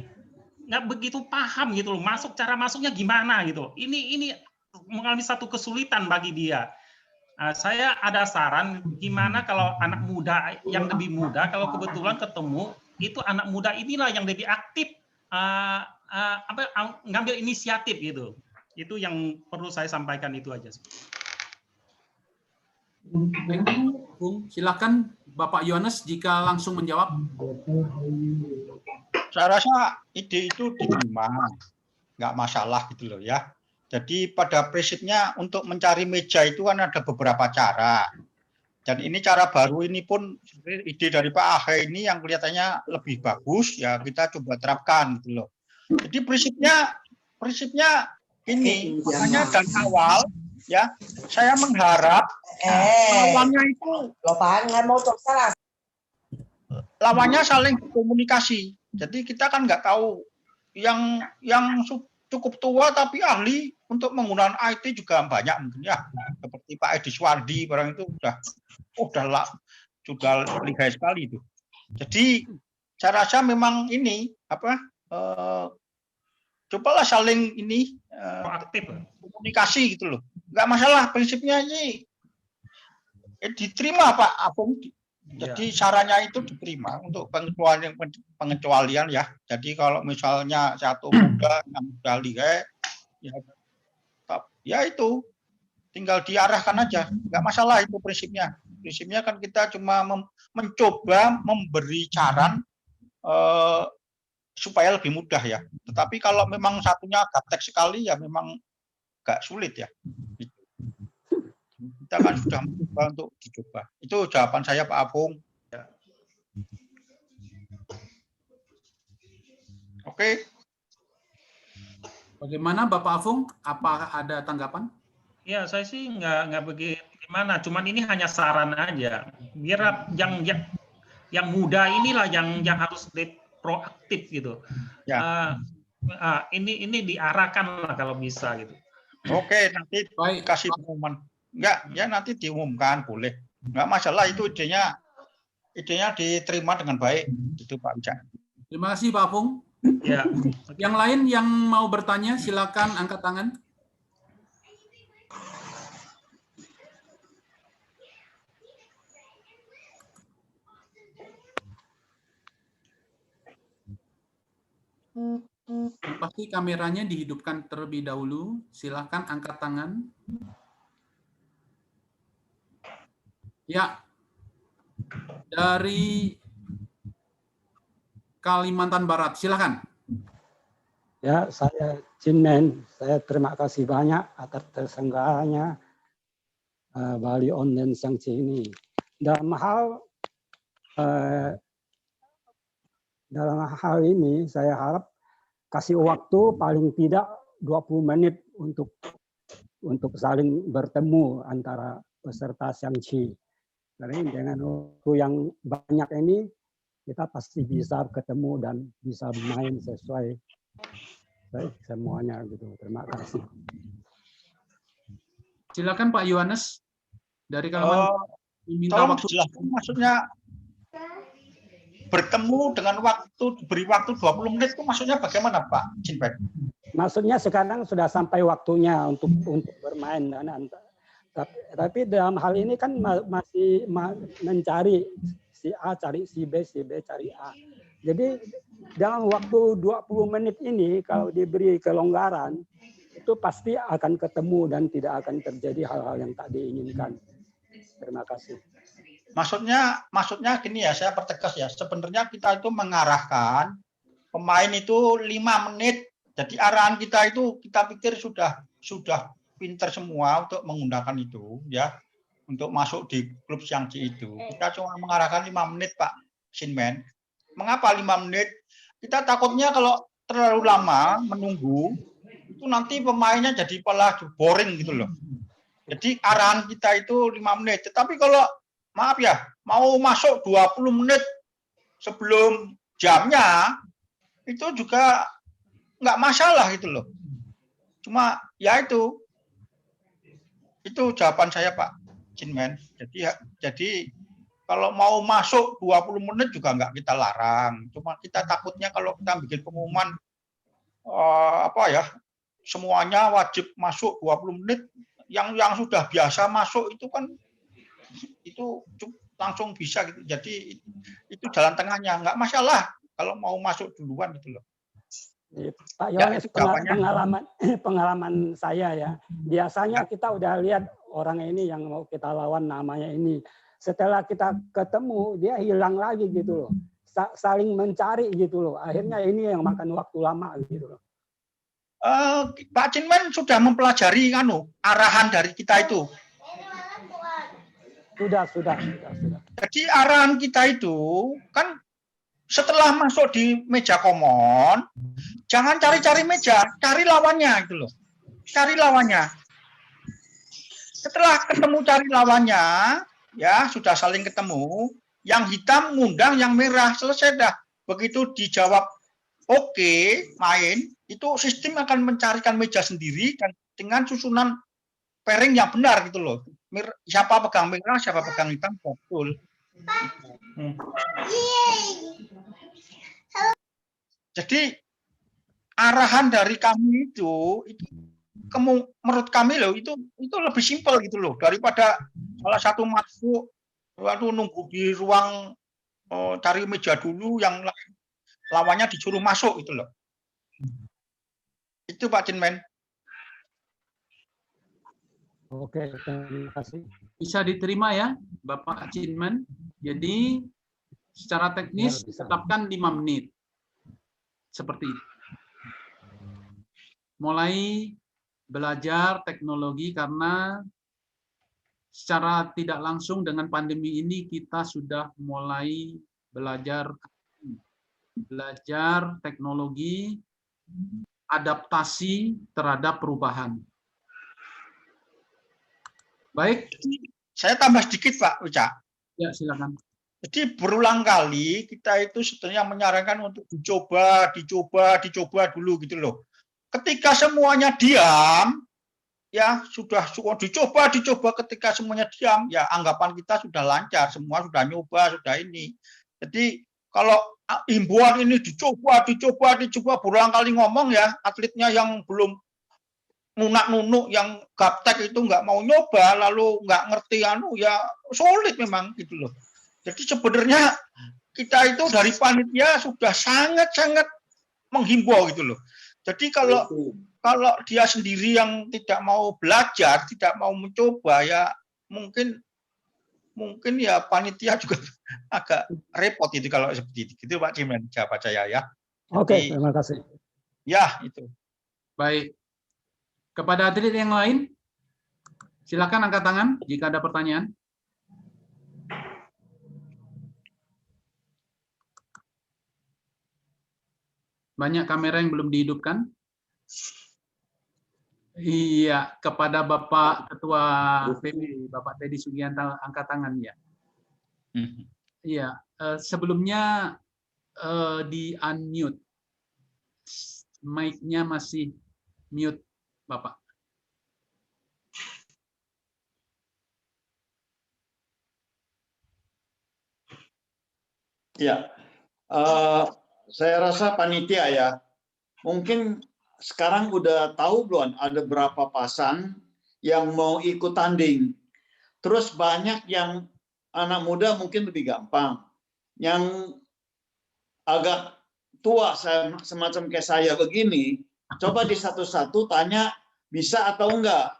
nggak begitu paham gitu loh, cara masuknya gimana gitu. Ini mengalami satu kesulitan bagi dia. Nah, saya ada saran gimana kalau anak muda yang lebih muda kalau kebetulan ketemu itu anak muda inilah yang lebih aktif ngambil inisiatif gitu. Itu yang perlu saya sampaikan itu aja. Bung, silakan Bapak Yohanes jika langsung menjawab. Saya rasa ide itu diterima, nggak masalah gitu loh ya. Jadi pada prinsipnya untuk mencari meja itu kan ada beberapa cara. Dan ini cara baru ini pun ide dari Pak Ahe ini yang kelihatannya lebih bagus ya kita coba terapkan gitu loh. Jadi prinsipnya ini makanya dari awal ya saya mengharap lawannya saling berkomunikasi. Jadi kita kan nggak tahu yang cukup tua tapi ahli untuk menggunakan IT juga banyak mungkin ya, seperti Pak Edi Suwardi barang itu sudah lihai sekali itu. Jadi saya rasa memang ini cobalah saling ini komunikasi gitu loh, nggak masalah prinsipnya ini diterima Pak Apung. Jadi sarannya itu diterima untuk pengecualian ya. Jadi kalau misalnya satu muda yang sudah lihai ya itu tinggal diarahkan aja, nggak masalah itu prinsipnya. Prinsipnya kan kita cuma mencoba memberi saran supaya lebih mudah ya. Tetapi kalau memang satunya gaptek sekali ya memang agak sulit ya. Kita kan sudah mencoba untuk dicoba. Itu jawaban saya Pak Apung. Ya. Oke. Bagaimana Bapak Afung? Apa ada tanggapan? Ya, saya sih nggak begitu gimana. Cuman ini hanya saran aja. Biar yang muda inilah yang harus proaktif gitu. Ya. Ini diarahkan lah kalau bisa gitu. Oke, nanti kasih pengumuman. Enggak, ya nanti diumumkan boleh. Enggak masalah itu idenya diterima dengan baik itu Pak Wijaya. Terima kasih Pak Apung. Ya. Yang lain yang mau bertanya silakan angkat tangan. Pasti kameranya dihidupkan terlebih dahulu. Silakan angkat tangan. Ya, dari Kalimantan Barat, silakan. Ya, saya Jinmen. Saya terima kasih banyak atas terselenggaranya Bali Online Sanksi ini. Dalam hal ini, saya harap kasih waktu paling tidak 20 menit untuk saling bertemu antara peserta Sanksi. Jadi dengan waktu yang banyak ini, kita pasti bisa ketemu dan bisa main sesuai semuanya gitu. Terima kasih. Silakan Pak Yohanes dari Kalimantan. Tolong dijelaskan maksudnya bertemu dengan beri waktu 20 menit itu maksudnya bagaimana Pak Jinpen? Maksudnya sekarang sudah sampai waktunya untuk bermain. Tapi dalam hal ini kan masih mencari si A cari si B cari A. Jadi dalam waktu 20 menit ini kalau diberi kelonggaran itu pasti akan ketemu dan tidak akan terjadi hal-hal yang tak diinginkan. Terima kasih. Maksudnya gini ya, saya pertegas ya. Sebenarnya kita itu mengarahkan pemain itu 5 menit. Jadi arahan kita itu kita pikir sudah pinter semua untuk menggunakan itu ya, untuk masuk di klub Xiangqi itu. Kita cuma mengarahkan 5 menit Pak Jinmen. Mengapa 5 menit? Kita takutnya kalau terlalu lama menunggu itu nanti pemainnya jadi malah boring gitu loh. Jadi arahan kita itu 5 menit. Tetapi kalau maaf ya, mau masuk 20 menit sebelum jamnya itu juga nggak masalah gitu loh. Cuma ya itu jawaban saya Pak Jinmen. Jadi kalau mau masuk 20 menit juga nggak kita larang. Cuma kita takutnya kalau kita bikin pengumuman semuanya wajib masuk 20 menit, yang sudah biasa masuk itu kan itu langsung bisa gitu. Jadi itu jalan tengahnya, nggak masalah kalau mau masuk duluan gitu loh. Pak Yohanes, pengalaman saya ya, biasanya kita udah lihat orang ini yang mau kita lawan namanya ini. Setelah kita ketemu, dia hilang lagi gitu loh. Saling mencari gitu loh. Akhirnya ini yang makan waktu lama gitu loh. Pak Jinmen sudah mempelajari arahan dari kita itu. Sudah. Jadi arahan kita itu kan setelah masuk di meja common, jangan cari-cari meja, cari lawannya gitu loh. Cari lawannya. Setelah ketemu cari lawannya, ya sudah saling ketemu, yang hitam ngundang yang merah, selesai dah. Begitu dijawab oke, main, itu sistem akan mencarikan meja sendiri dan dengan susunan pairing yang benar gitu loh. Siapa pegang merah, siapa pegang hitam, betul. Jadi arahan dari kami itu menurut kami loh itu lebih simpel gitu loh, daripada salah satu masuk lalu nunggu di ruang cari meja dulu, yang lawannya disuruh masuk gitu loh. Itu Pak Jinmen. Oke, terima kasih. Bisa diterima ya Bapak Jinmen. Jadi secara teknis tetapkan 5 menit. Seperti itu. Mulai belajar teknologi karena secara tidak langsung dengan pandemi ini kita sudah mulai belajar teknologi, adaptasi terhadap perubahan. Baik. Saya tambah sedikit Pak Uca. Ya, silakan. Jadi berulang kali kita itu sebenarnya menyarankan untuk dicoba dulu gitu loh. Ketika semuanya diam, ya sudah dicoba. Ketika semuanya diam, ya anggapan kita sudah lancar, semua sudah nyoba, sudah ini. Jadi kalau himbauan ini dicoba, berulang kali ngomong ya, atletnya yang belum nunak-nunuk, yang gaptek itu nggak mau nyoba, lalu nggak ngerti ya sulit memang gitu loh. Jadi sebenarnya kita itu dari panitia sudah sangat-sangat menghimbau gitu loh. Jadi kalau dia sendiri yang tidak mau belajar, tidak mau mencoba, ya mungkin ya panitia juga agak repot itu kalau seperti itu. Gitu Pak Jinmen, jawab saya ya. Oke, terima kasih. Ya, itu. Baik. Kepada atlet yang lain, silakan angkat tangan jika ada pertanyaan. Banyak kamera yang belum dihidupkan. Iya, kepada Bapak Ketua PB, Bapak Teddy Sugianto, angkat tangan ya. Iya, sebelumnya di unmute, mic-nya masih mute, Bapak. Ya, Saya rasa panitia ya, mungkin sekarang udah tahu belum ada berapa pasang yang mau ikut tanding. Terus banyak yang anak muda mungkin lebih gampang. Yang agak tua semacam kayak saya begini, coba di satu-satu tanya bisa atau enggak.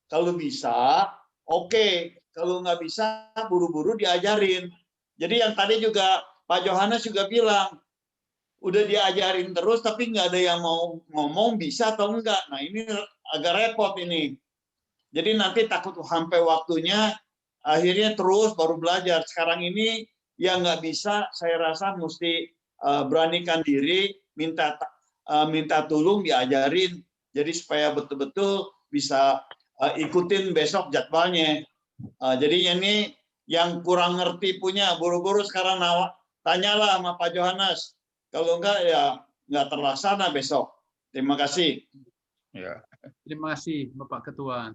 Kalau bisa, oke. Kalau nggak bisa, buru-buru diajarin. Jadi yang tadi juga Pak Johannes juga bilang, udah diajarin terus tapi nggak ada yang mau ngomong bisa atau enggak. Nah ini agak repot ini. Jadi nanti takut sampai waktunya akhirnya terus baru belajar. Sekarang ini yang nggak bisa saya rasa mesti beranikan diri, minta tolong diajarin. Jadi supaya betul-betul bisa ikutin besok jadwalnya. Jadi ini yang kurang ngerti punya buru-buru sekarang tanyalah sama Pak Johannes. Kalau enggak ya nggak terlaksana besok. Terima kasih. Ya. Terima kasih Bapak Ketua.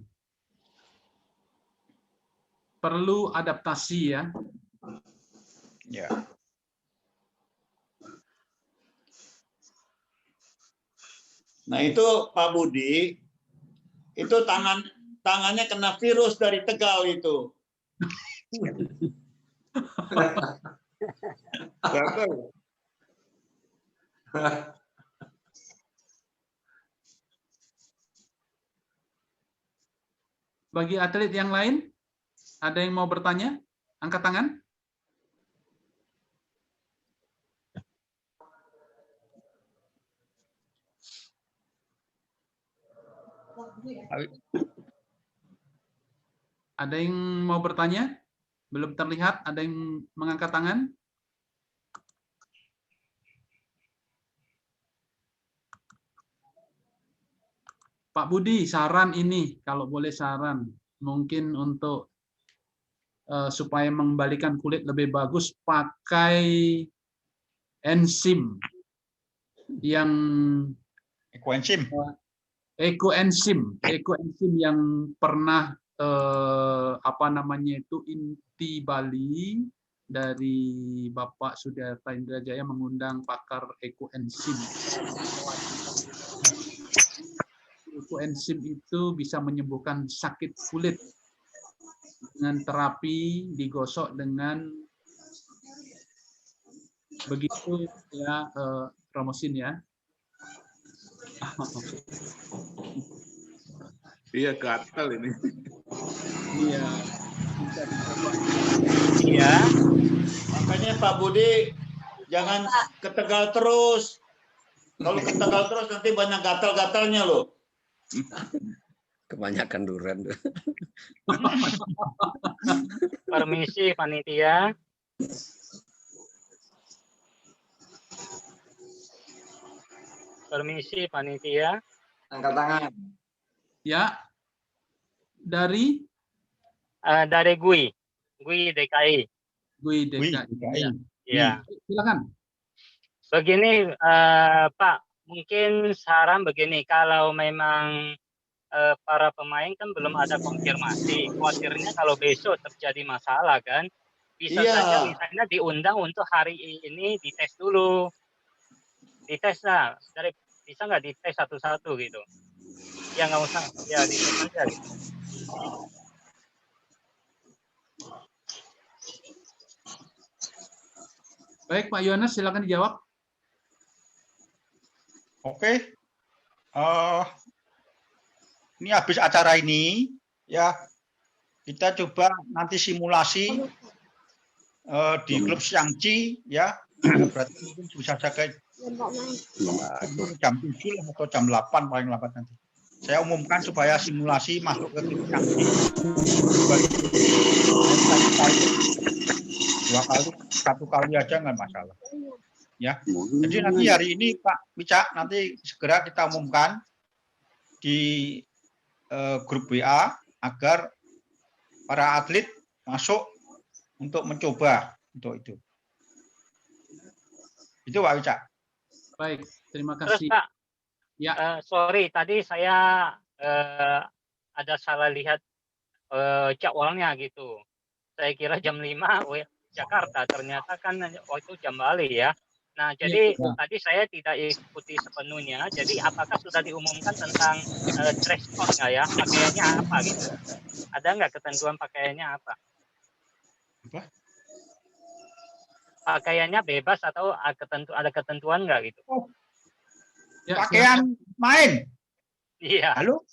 Perlu adaptasi ya. Ya. Nah itu Pak Budi, itu tangannya kena virus dari Tegal itu. Bagi atlet yang lain, ada yang mau bertanya? Angkat tangan. Ada yang mau bertanya? Belum terlihat, ada yang mengangkat tangan? Pak Budi, saran ini, kalau boleh saran, mungkin untuk supaya mengembalikan kulit lebih bagus, pakai enzim yang ekoenzim yang pernah apa namanya itu Inti Bali dari Bapak Sudarta Indrajaya mengundang pakar ekoenzim. Ekoenzim itu bisa menyembuhkan sakit kulit dengan terapi digosok dengan begitu ya, promosin ya. Iya, gatal ini. Iya. Iya. Makanya Pak Budi jangan ke Tegal terus. Kalau ke Tegal terus nanti banyak gatal-gatalnya loh. Kebanyakan duren. Permisi panitia. Permisi panitia. Angkat tangan. Ya. Dari? Dari GUI DKI. GUI DKI. Ya. Silakan. Begini Pak, mungkin saran begini, kalau memang para pemain kan belum ada konfirmasi, khawatirnya kalau besok terjadi masalah kan, bisa saja misalnya diundang untuk hari ini dites dulu. Dites lah, bisa nggak dites satu-satu gitu? Ya nggak usah, ya dites aja gitu. Baik Pak Yohanes, silakan dijawab. Oke. Ini habis acara ini ya, kita coba nanti simulasi di klub Xiangqi ya. Berarti mungkin bisa jaga jam 7 atau jam 8 paling lambat nanti. Saya umumkan supaya simulasi masuk ke klub Xiangqi. Dua kali, satu kali aja nggak masalah. Ya. Jadi nanti hari ini Pak Wicak nanti segera kita umumkan di grup WA agar para atlet masuk untuk mencoba untuk itu. Itu Pak Wicak. Baik, terima Terus kasih. Pak, ya. Sorry tadi saya ada salah lihat jadwalnya gitu. Saya kira jam 5 Jakarta, ternyata kan waktu jam Bali ya. Nah, jadi Ya. tadi saya tidak ikuti sepenuhnya. Jadi apakah sudah diumumkan tentang dress code nggak ya? Pakaiannya apa gitu? Ada nggak ketentuan pakaiannya apa? Apa? Pakaiannya bebas atau ada ketentuan nggak gitu? Oh, Ya, pakaian main. Iya, Halo?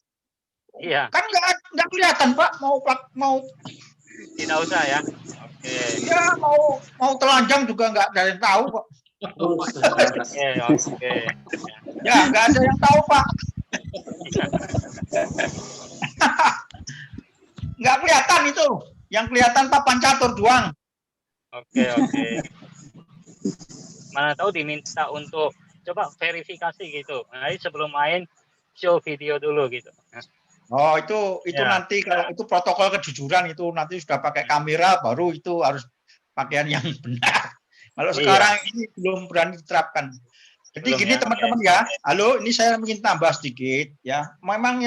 iya. Kan nggak kelihatan Pak, mau Tidak usah ya. Oke. ya mau telanjang juga nggak ada yang tahu kok. Oke. Ya nggak ada yang tahu Pak. Nggak kelihatan itu. Yang kelihatan papan catur doang. Oke. Mana tahu diminta untuk coba verifikasi gitu. Nah, sebelum main show video dulu gitu. Oh itu Ya. nanti kalau itu protokol kejujuran itu nanti sudah pakai kamera baru itu harus pakaian yang benar. Kalau Iya. sekarang ini belum berani diterapkan. Jadi Belum gini ya, teman-teman ya. Halo, ini saya ingin tambah sedikit ya. Memang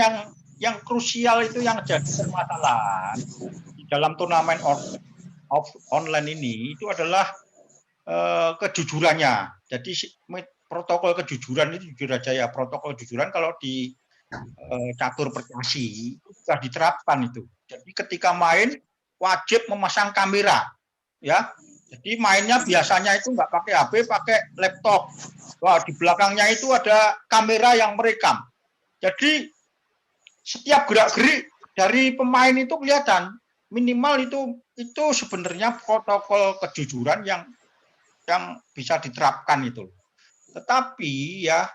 yang krusial itu yang jadi permasalahan di dalam turnamen online ini itu adalah kejujurannya. Jadi protokol kejujuran itu jujur aja ya. Protokol kejujuran kalau di catur percasi itu sudah diterapkan itu. Jadi ketika main wajib memasang kamera, ya. Jadi mainnya biasanya itu nggak pakai HP, pakai laptop. Wah, di belakangnya itu ada kamera yang merekam. Jadi setiap gerak-gerik dari pemain itu kelihatan. Minimal itu sebenarnya protokol kejujuran yang bisa diterapkan itu. Tetapi ya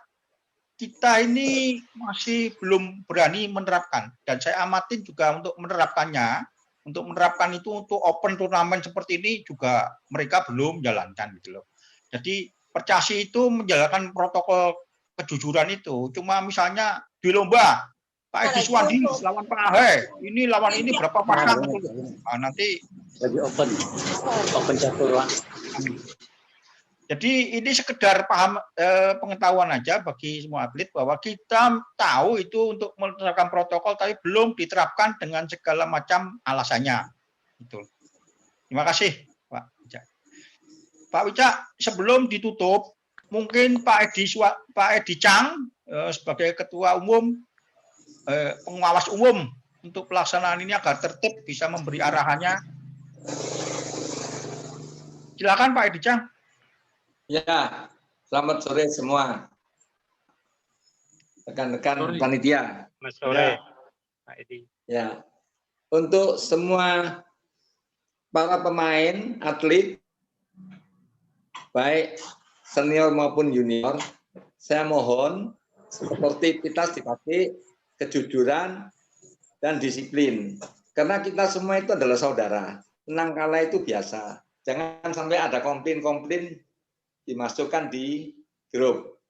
kita ini masih belum berani menerapkan dan saya amatin juga untuk menerapkannya. Untuk menerapkan itu untuk open turnamen seperti ini juga mereka belum menjalankan gitu loh. Jadi Percasi itu menjalankan protokol kejujuran itu. Cuma misalnya di lomba Pak Edi Suwandi lawan Pak Ahe, ini lawan ini berapa pasang gitu. Nah, nanti lagi open catur. Jadi ini sekedar paham pengetahuan aja bagi semua atlet bahwa kita tahu itu untuk menerapkan protokol tapi belum diterapkan dengan segala macam alasannya. Itu. Terima kasih Pak Wicak. Pak Wicak, sebelum ditutup mungkin Pak Edi Chang sebagai ketua umum pengawas umum untuk pelaksanaan ini agar tertib bisa memberi arahannya. Silakan Pak Edi Chang. Ya, selamat sore semua. Rekan-rekan panitia. Selamat sore, Ya. Pak Edi. Ya. Untuk semua para pemain, atlet, baik senior maupun junior, saya mohon sportivitas dipakai, kejujuran, dan disiplin. Karena kita semua itu adalah saudara. Menang kalah itu biasa. Jangan sampai ada komplain-komplain dimasukkan di grup.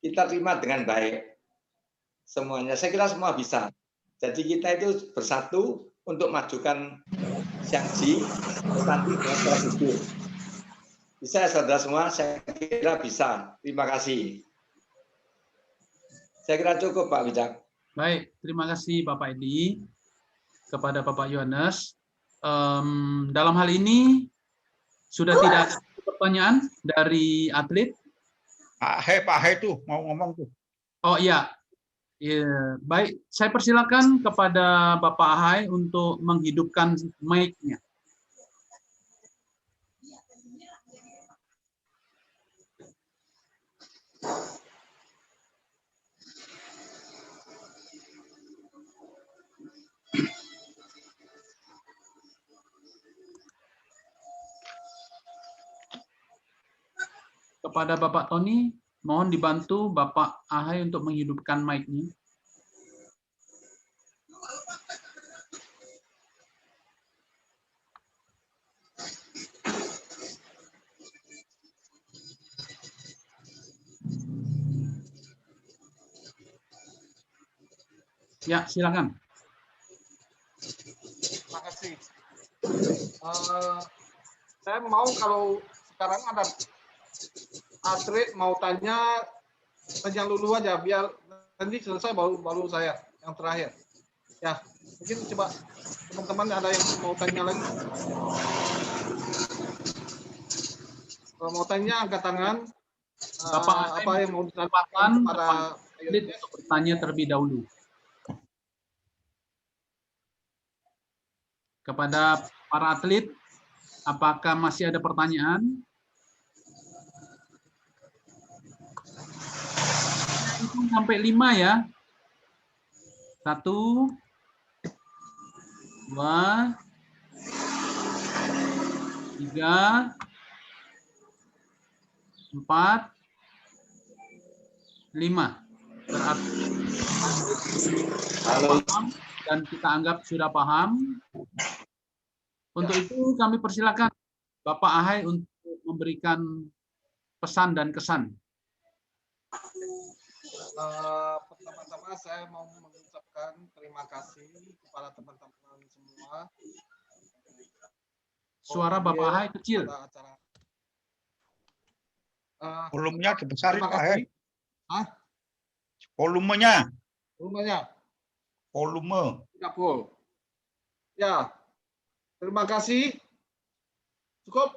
Kita terima dengan baik semuanya. Saya kira semua bisa. Jadi kita itu bersatu untuk majukan Xiangqi nanti dengan jujur. Bisa ya saudara semua? Saya kira bisa. Terima kasih. Saya kira cukup Pak Wicak. Baik, terima kasih Bapak Edi kepada Bapak Yohanes. Dalam hal ini sudah tidak ada pertanyaan dari atlet. Pak Ahe tuh mau ngomong tuh. Oh iya, baik. Saya persilakan kepada Bapak Ahai untuk menghidupkan mic-nya. Kepada Bapak Tony, mohon dibantu Bapak Ahai untuk menghidupkan mic-nya. Ya, silakan. Terima kasih. Saya mau kalau sekarang ada atlet mau tanya dulu aja biar nanti selesai baru saya yang terakhir. Ya, mungkin coba teman-teman ada yang mau tanya lagi. Kalau mau tanya angkat tangan. Bapak apa yang mau ditanyakan kesempatan kepada atlet untuk bertanya terlebih dahulu. Kepada para atlet, apakah masih ada pertanyaan? Itu sampai 5 ya. 1, 2, 3, 4, 5. Berarti paham dan kita anggap sudah paham. Untuk itu kami persilakan Bapak Ahai untuk memberikan pesan dan kesan. Pertama-tama saya mau mengucapkan terima kasih kepada teman-teman semua. Suara Bapak Ahai kecil. Volumenya dibesarin Pak Ahai. Volumenya. Volume. Tidak full. Ya, terima kasih. Cukup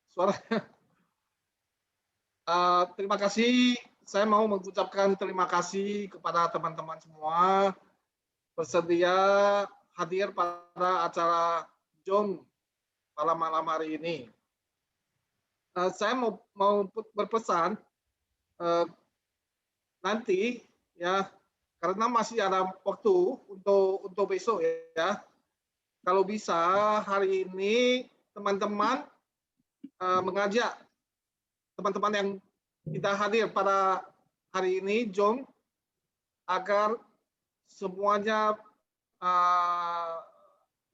suaranya. Terima kasih. Saya mau mengucapkan terima kasih kepada teman-teman semua bersedia hadir pada acara John pada malam hari ini. Saya mau berpesan nanti ya, karena masih ada waktu untuk besok ya. Kalau bisa hari ini teman-teman mengajak teman-teman yang kita hadir pada hari ini, John, agar semuanya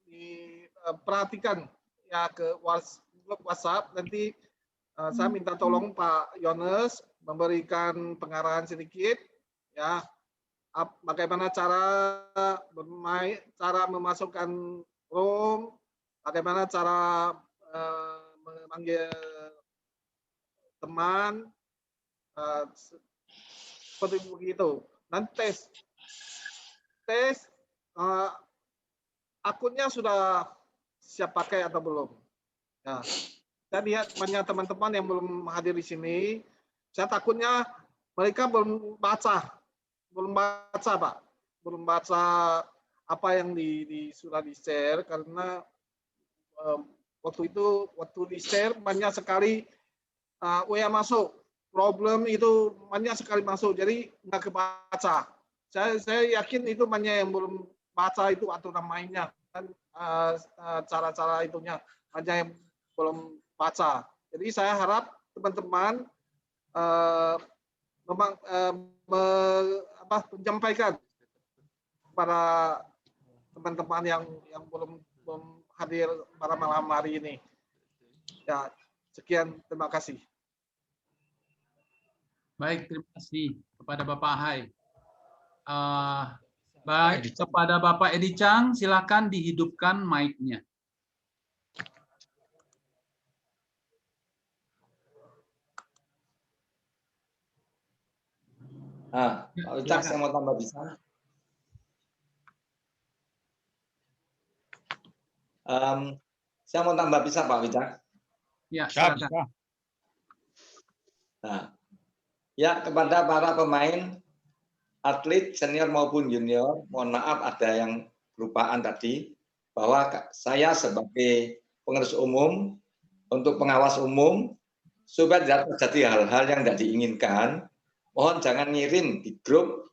diperhatikan ya ke WhatsApp. Nanti saya minta tolong Pak Yones memberikan pengarahan sedikit ya, bagaimana cara bermain, cara memasukkan room, bagaimana cara memanggil teman, seperti begitu. Dan tes akunnya sudah siap pakai atau belum? Ya, saya lihat banyak teman-teman yang belum hadir di sini. Saya takutnya mereka belum baca Pak, belum baca apa yang sudah di-share, karena waktu di-share banyak sekali WA masuk, problem itu banyak sekali masuk, jadi nggak kebaca. Saya yakin itu banyak yang belum baca itu aturan mainnya, kan cara-cara itunya banyak yang belum baca. Jadi saya harap teman-teman menyampaikan kepada teman-teman yang belum hadir pada malam hari ini. Ya, sekian, terima kasih. Baik, terima kasih kepada Bapak Ahai. Baik, kepada Bapak Edi Chang, silakan dihidupkan mic-nya. Pak Wicak, saya mau tambah bisa. Saya mau tambah bisa Pak Wicak. Ya, silakan. Nah, ya, kepada para pemain, atlet senior maupun junior, mohon maaf ada yang kelupaan tadi, bahwa saya sebagai pengurus umum, untuk pengawas umum, supaya tidak terjadi hal-hal yang tidak diinginkan, mohon jangan ngirim di grup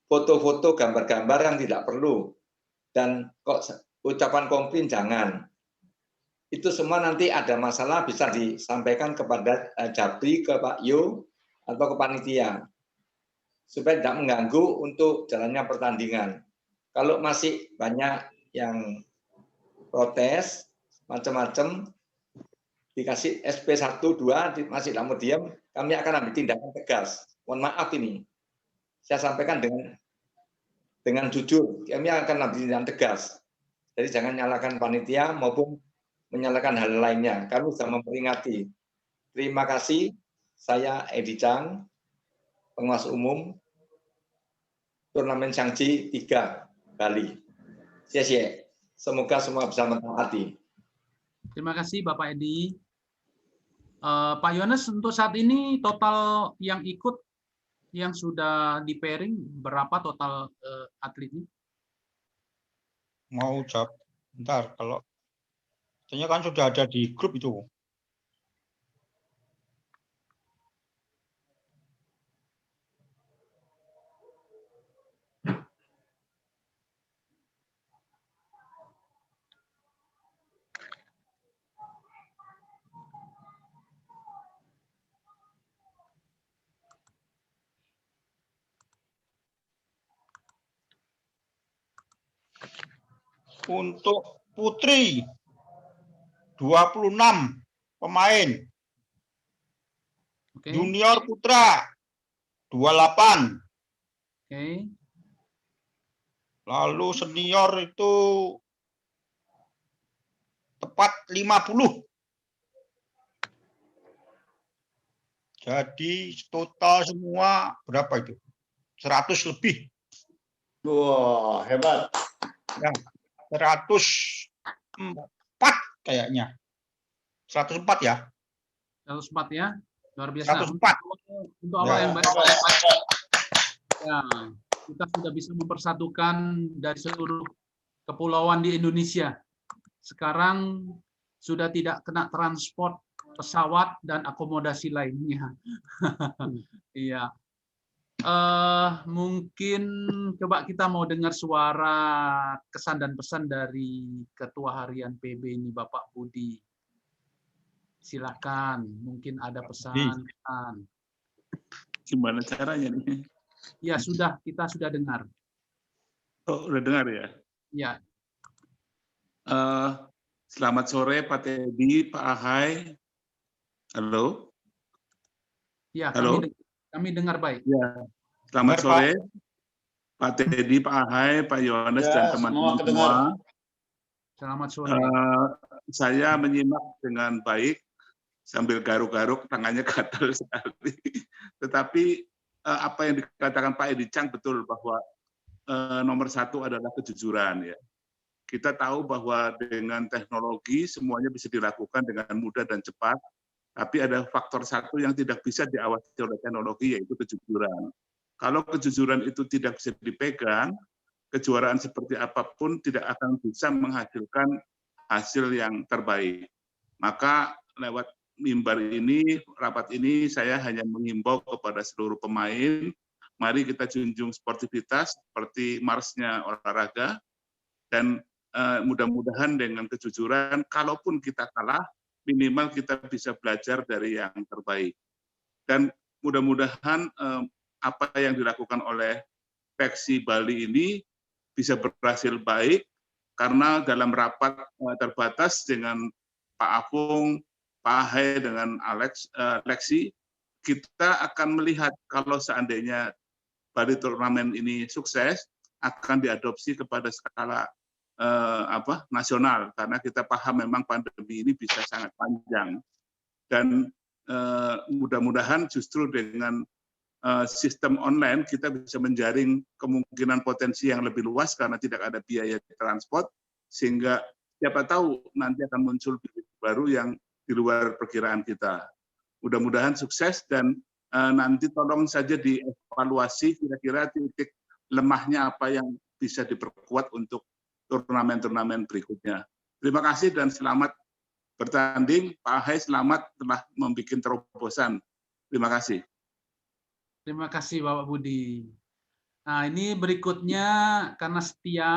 foto-foto, gambar-gambar yang tidak perlu. Dan kok ucapan komplain jangan. Itu semua nanti ada masalah bisa disampaikan kepada Jabri, ke Pak Yo, atau ke panitia. Supaya tidak mengganggu untuk jalannya pertandingan. Kalau masih banyak yang protes, macam-macam, dikasih SP 1, 2, masih tidak mau diam, kami akan ambil tindakan tegas. Mohon maaf ini, saya sampaikan dengan jujur, kami akan ambil tindakan tegas. Jadi jangan nyalakan panitia maupun menyalakan hal lainnya. Kami sudah memperingati. Terima kasih, saya Edi Chang, pengawas umum turnamen Shangji 3 Bali. Semoga semua bisa mentaati. Terima kasih Bapak Edi. Pak Yohanes, untuk saat ini total yang ikut, yang sudah di pairing, berapa total atletnya? Mau jawab bentar, kalau katanya kan sudah ada di grup itu. Untuk putri 26 pemain. Oke. Junior putra 28. Oke. Lalu senior itu tepat 50. Jadi total semua berapa itu? 100 lebih. Wah, hebat. Ya, 104 kayaknya. 104 ya. 104 ya, luar biasa. 104. Untuk awal yang baik. Ya, kita sudah bisa mempersatukan dari seluruh kepulauan di Indonesia. Sekarang sudah tidak kena transport pesawat dan akomodasi lainnya. Iya. Mungkin coba kita mau dengar suara kesan dan pesan dari Ketua Harian PB ini, Bapak Budi. Silakan, mungkin ada pesan. Gimana caranya nih? Ya sudah, kita sudah dengar. Oh, udah dengar ya? Ya. Selamat sore Pak Teddy, Pak Ahai. Halo? Ya, Halo? kami dengar baik. Ya. Selamat sore Pak Teddy, Pak Ahai, Pak Yohanes, Ya, dan teman-teman semua. Selamat sore. Saya menyimak dengan baik sambil garuk-garuk, tangannya gatal sekali. Tetapi apa yang dikatakan Pak Edi Chang betul, bahwa nomor satu adalah kejujuran. Ya. Kita tahu bahwa dengan teknologi semuanya bisa dilakukan dengan mudah dan cepat, tapi ada faktor satu yang tidak bisa diawasi oleh teknologi, yaitu kejujuran. Kalau kejujuran itu tidak bisa dipegang, kejuaraan seperti apapun tidak akan bisa menghasilkan hasil yang terbaik. Maka lewat mimbar ini, rapat ini, saya hanya mengimbau kepada seluruh pemain, mari kita junjung sportivitas seperti marsnya olahraga, dan mudah-mudahan dengan kejujuran, kalaupun kita kalah, minimal kita bisa belajar dari yang terbaik. Dan mudah-mudahan apa yang dilakukan oleh Peksi Bali ini bisa berhasil baik, karena dalam rapat terbatas dengan Pak Apung, Pak Ahai, dengan Lexi, kita akan melihat kalau seandainya Bali Turnamen ini sukses, akan diadopsi kepada skala nasional, karena kita paham memang pandemi ini bisa sangat panjang. Dan mudah-mudahan justru dengan sistem online kita bisa menjaring kemungkinan potensi yang lebih luas karena tidak ada biaya transport, sehingga siapa tahu nanti akan muncul bibit baru yang di luar perkiraan kita. Mudah-mudahan sukses, dan nanti tolong saja dievaluasi kira-kira titik lemahnya apa yang bisa diperkuat untuk turnamen-turnamen berikutnya. Terima kasih dan selamat bertanding. Pak Ahai, selamat telah membuat terobosan. Terima kasih. Terima kasih Bapak Budi. Nah, ini berikutnya karena setia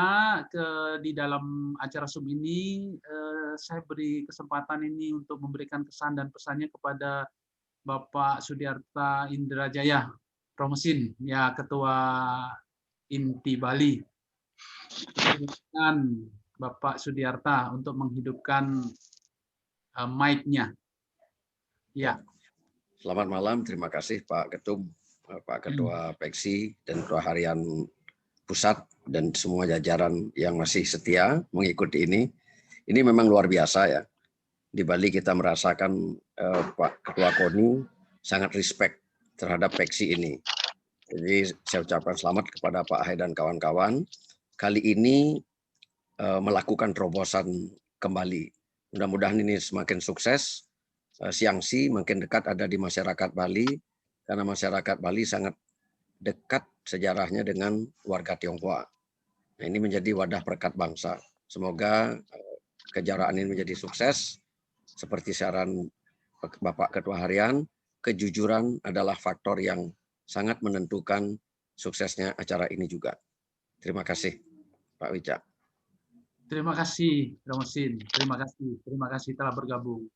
di dalam acara Zoom ini, saya beri kesempatan ini untuk memberikan kesan dan pesannya kepada Bapak Sudiarta Indrajaya, Promesin, ya Ketua IMTI Bali. Dengan Bapak Sudiarta untuk menghidupkan mic-nya. Ya. Selamat malam, terima kasih Pak Ketum, Pak Ketua Peksi dan Ketua Harian Pusat dan semua jajaran yang masih setia mengikuti ini. Ini memang luar biasa ya. Di Bali kita merasakan Pak Ketua KONI sangat respect terhadap Peksi ini. Jadi saya ucapkan selamat kepada Pak Ahai dan kawan-kawan. Kali ini melakukan terobosan kembali. Mudah-mudahan ini semakin sukses Siangsi makin dekat ada di masyarakat Bali, karena masyarakat Bali sangat dekat sejarahnya dengan warga Tionghoa. Nah, ini menjadi wadah perekat bangsa. Semoga kejuaraan ini menjadi sukses. Seperti saran Bapak Ketua Harian, kejujuran adalah faktor yang sangat menentukan suksesnya acara ini juga. Terima kasih, Pak Wicak. Terima kasih, Rosin. Terima kasih telah bergabung.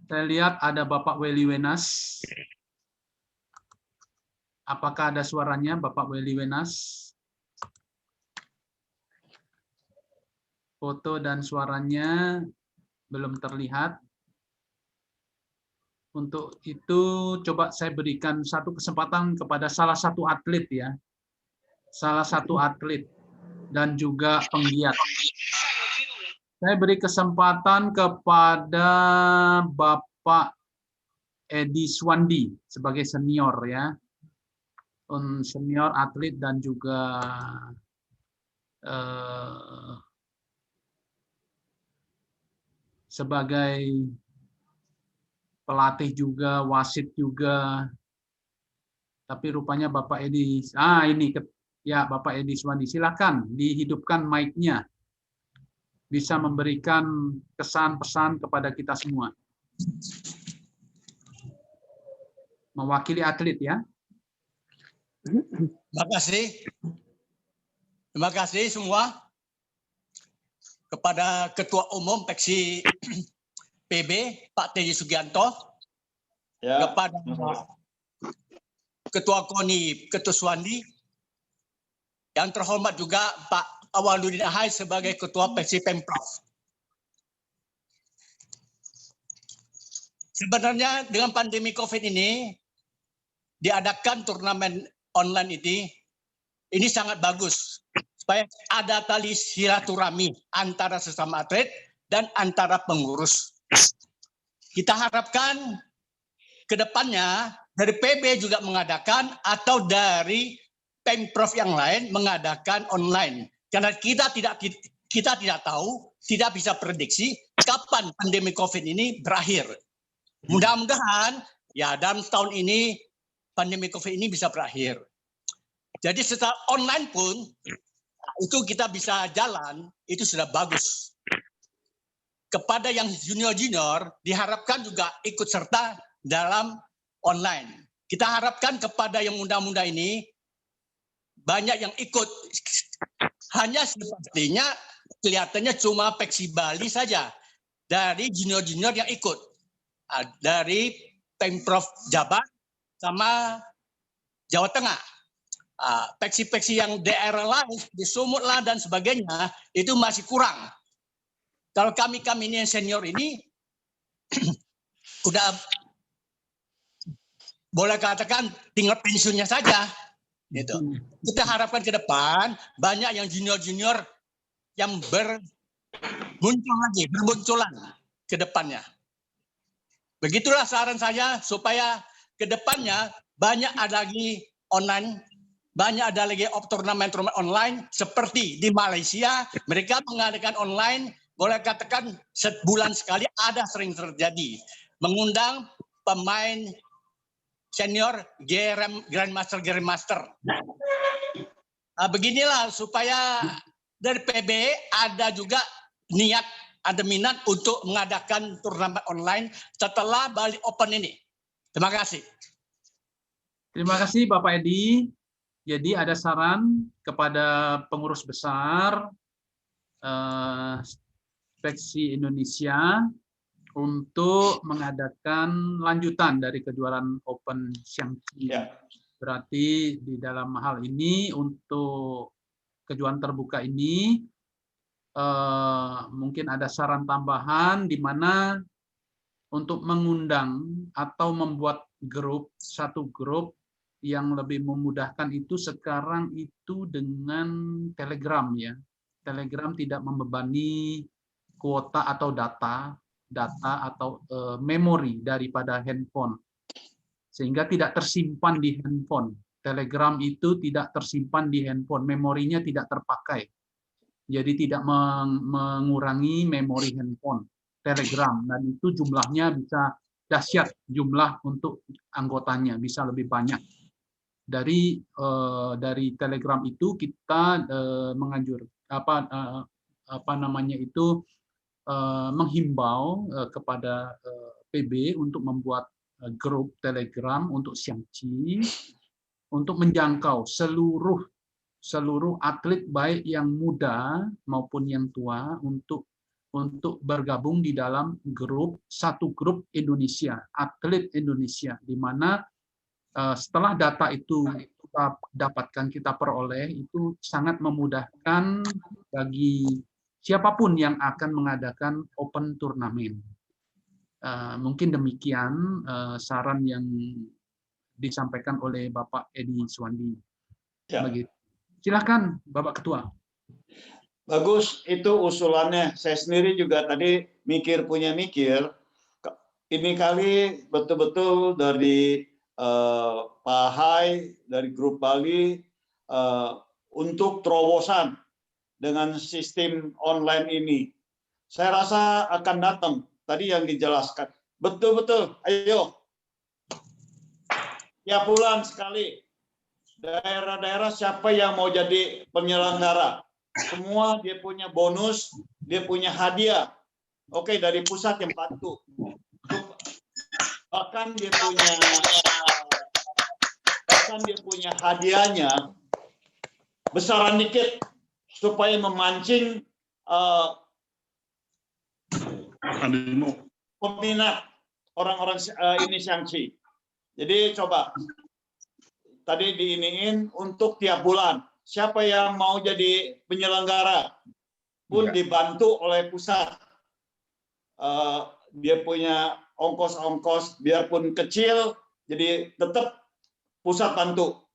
Saya lihat ada Bapak Weli Wenas. Apakah ada suaranya, Bapak Weli Wenas? Foto dan suaranya belum terlihat. Untuk itu, coba saya berikan satu kesempatan kepada salah satu atlet ya. Salah satu atlet dan juga penggiat. Saya beri kesempatan kepada Bapak Edi Swandi sebagai senior ya. Senior atlet dan juga sebagai pelatih juga, wasit juga. Tapi rupanya Bapak Edi, ini ya Bapak Edi Swandi, silakan dihidupkan mic-nya. Bisa memberikan kesan-pesan kepada kita semua. Mewakili atlet ya. Terima kasih semua kepada Ketua Umum Peksi PB Pak Teji Sugianto, kepada Ketua KONI Ketut Suwandi, yang terhormat juga Pak Awaludin Ahai sebagai Ketua Peksi Pemprov. Sebenarnya dengan pandemi COVID ini diadakan turnamen online ini sangat bagus supaya ada tali silaturahmi antara sesama atlet dan antara pengurus. Kita harapkan ke depannya dari PB juga mengadakan atau dari Pemprov yang lain mengadakan online. Karena kita tidak tahu, tidak bisa prediksi kapan pandemi COVID ini berakhir. Mudah-mudahan ya dalam tahun ini pandemi COVID ini bisa berakhir. Jadi setelah online pun itu kita bisa jalan, itu sudah bagus. Kepada yang junior-junior diharapkan juga ikut serta dalam online. Kita harapkan kepada yang muda-muda ini banyak yang ikut. Hanya sepertinya kelihatannya cuma Peksi Bali saja dari junior-junior yang ikut. Dari Pemprov Jabar sama Jawa Tengah. Peksi-peksi yang daerah lain di Sumutlah dan sebagainya itu masih kurang. Kalau kami ini yang senior ini udah boleh katakan tinggal pensiunnya saja. Gitu. Kita harapkan ke depan banyak yang junior-junior yang bermunculan ke depannya. Begitulah saran saya supaya ke depannya banyak ada lagi online, banyak ada lagi turnamen online seperti di Malaysia, mereka mengadakan online, boleh katakan sebulan sekali ada sering terjadi. Mengundang pemain senior Grandmaster. Beginilah supaya dari PB ada juga niat, ada minat untuk mengadakan turnamen online setelah Bali Open ini. Terima kasih. Terima kasih Bapak Edi. Jadi ada saran kepada pengurus besar Peksi Indonesia untuk mengadakan lanjutan dari kejuaraan Open Xiangqi. Berarti di dalam hal ini untuk kejuaraan terbuka ini mungkin ada saran tambahan di mana untuk mengundang atau membuat satu grup yang lebih memudahkan itu sekarang itu dengan Telegram ya. Telegram tidak membebani kuota atau data atau memori daripada handphone, sehingga tidak tersimpan di handphone. Telegram itu tidak tersimpan di handphone, memorinya tidak terpakai, jadi tidak mengurangi memori handphone. Telegram, dan itu jumlahnya bisa dahsyat, jumlah untuk anggotanya bisa lebih banyak. Dari Telegram itu kita menghimbau kepada PB untuk membuat grup Telegram untuk Xiangqi untuk menjangkau seluruh atlet baik yang muda maupun yang tua untuk bergabung di dalam satu grup Indonesia, atlet Indonesia, di mana setelah data itu kita peroleh, itu sangat memudahkan bagi siapapun yang akan mengadakan open turnamen. Mungkin demikian saran yang disampaikan oleh Bapak Edi Suwandi. Ya. Begitu. Silakan Bapak Ketua. Bagus, itu usulannya. Saya sendiri juga tadi punya mikir. Ini kali betul-betul dari Pak Hai, dari grup Bali, untuk terobosan dengan sistem online ini. Saya rasa akan datang. Tadi yang dijelaskan. Betul-betul, ayo. Ya bulan sekali. Daerah-daerah siapa yang mau jadi penyelenggara. Semua dia punya bonus, dia punya hadiah. Oke, dari pusat yang bantu. Bahkan dia punya hadiahnya besaran dikit supaya memancing peminat orang-orang ini Xiangqi. Jadi coba tadi diiniin untuk tiap bulan. Siapa yang mau jadi penyelenggara pun dibantu oleh pusat. Dia punya ongkos-ongkos biarpun kecil, jadi tetap pusat bantu.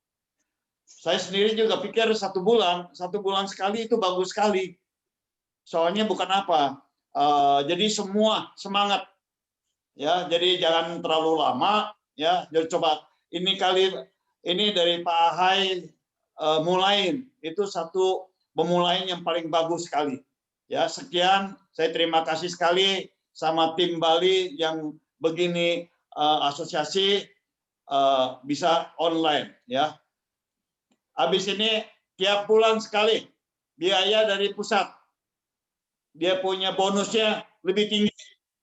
Saya sendiri juga pikir satu bulan sekali itu bagus sekali. Soalnya bukan apa, jadi semua semangat, ya. Jadi jangan terlalu lama, ya. Jadi coba ini dari Pak Hai mulain, itu satu pemulain yang paling bagus sekali. Ya, sekian. Saya terima kasih sekali sama tim Bali yang begini asosiasi bisa online, ya. Habis ini tiap bulan sekali biaya dari pusat. Dia punya bonusnya lebih tinggi,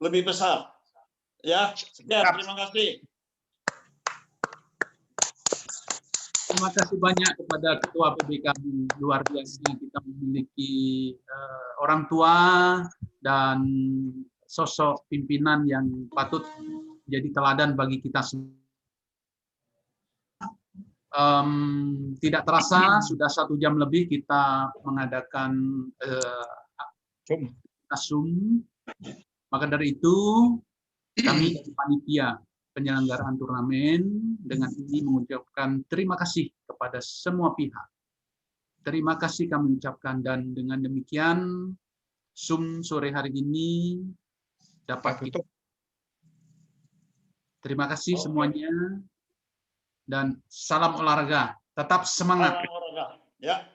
lebih besar. Ya, sekian. Terima kasih. Terima kasih banyak kepada Ketua PBK. Luar biasa kita memiliki orang tua dan sosok pimpinan yang patut jadi teladan bagi kita semua. Tidak terasa sudah 1 jam lebih kita mengadakan Zoom. Maka dari itu kami dari panitia penyelenggaraan turnamen dengan ini mengucapkan terima kasih kepada semua pihak. Terima kasih kami ucapkan, dan dengan demikian Zoom sore hari ini dapat kita. Terima kasih semuanya dan salam olahraga. Tetap semangat. Salam olahraga. Ya.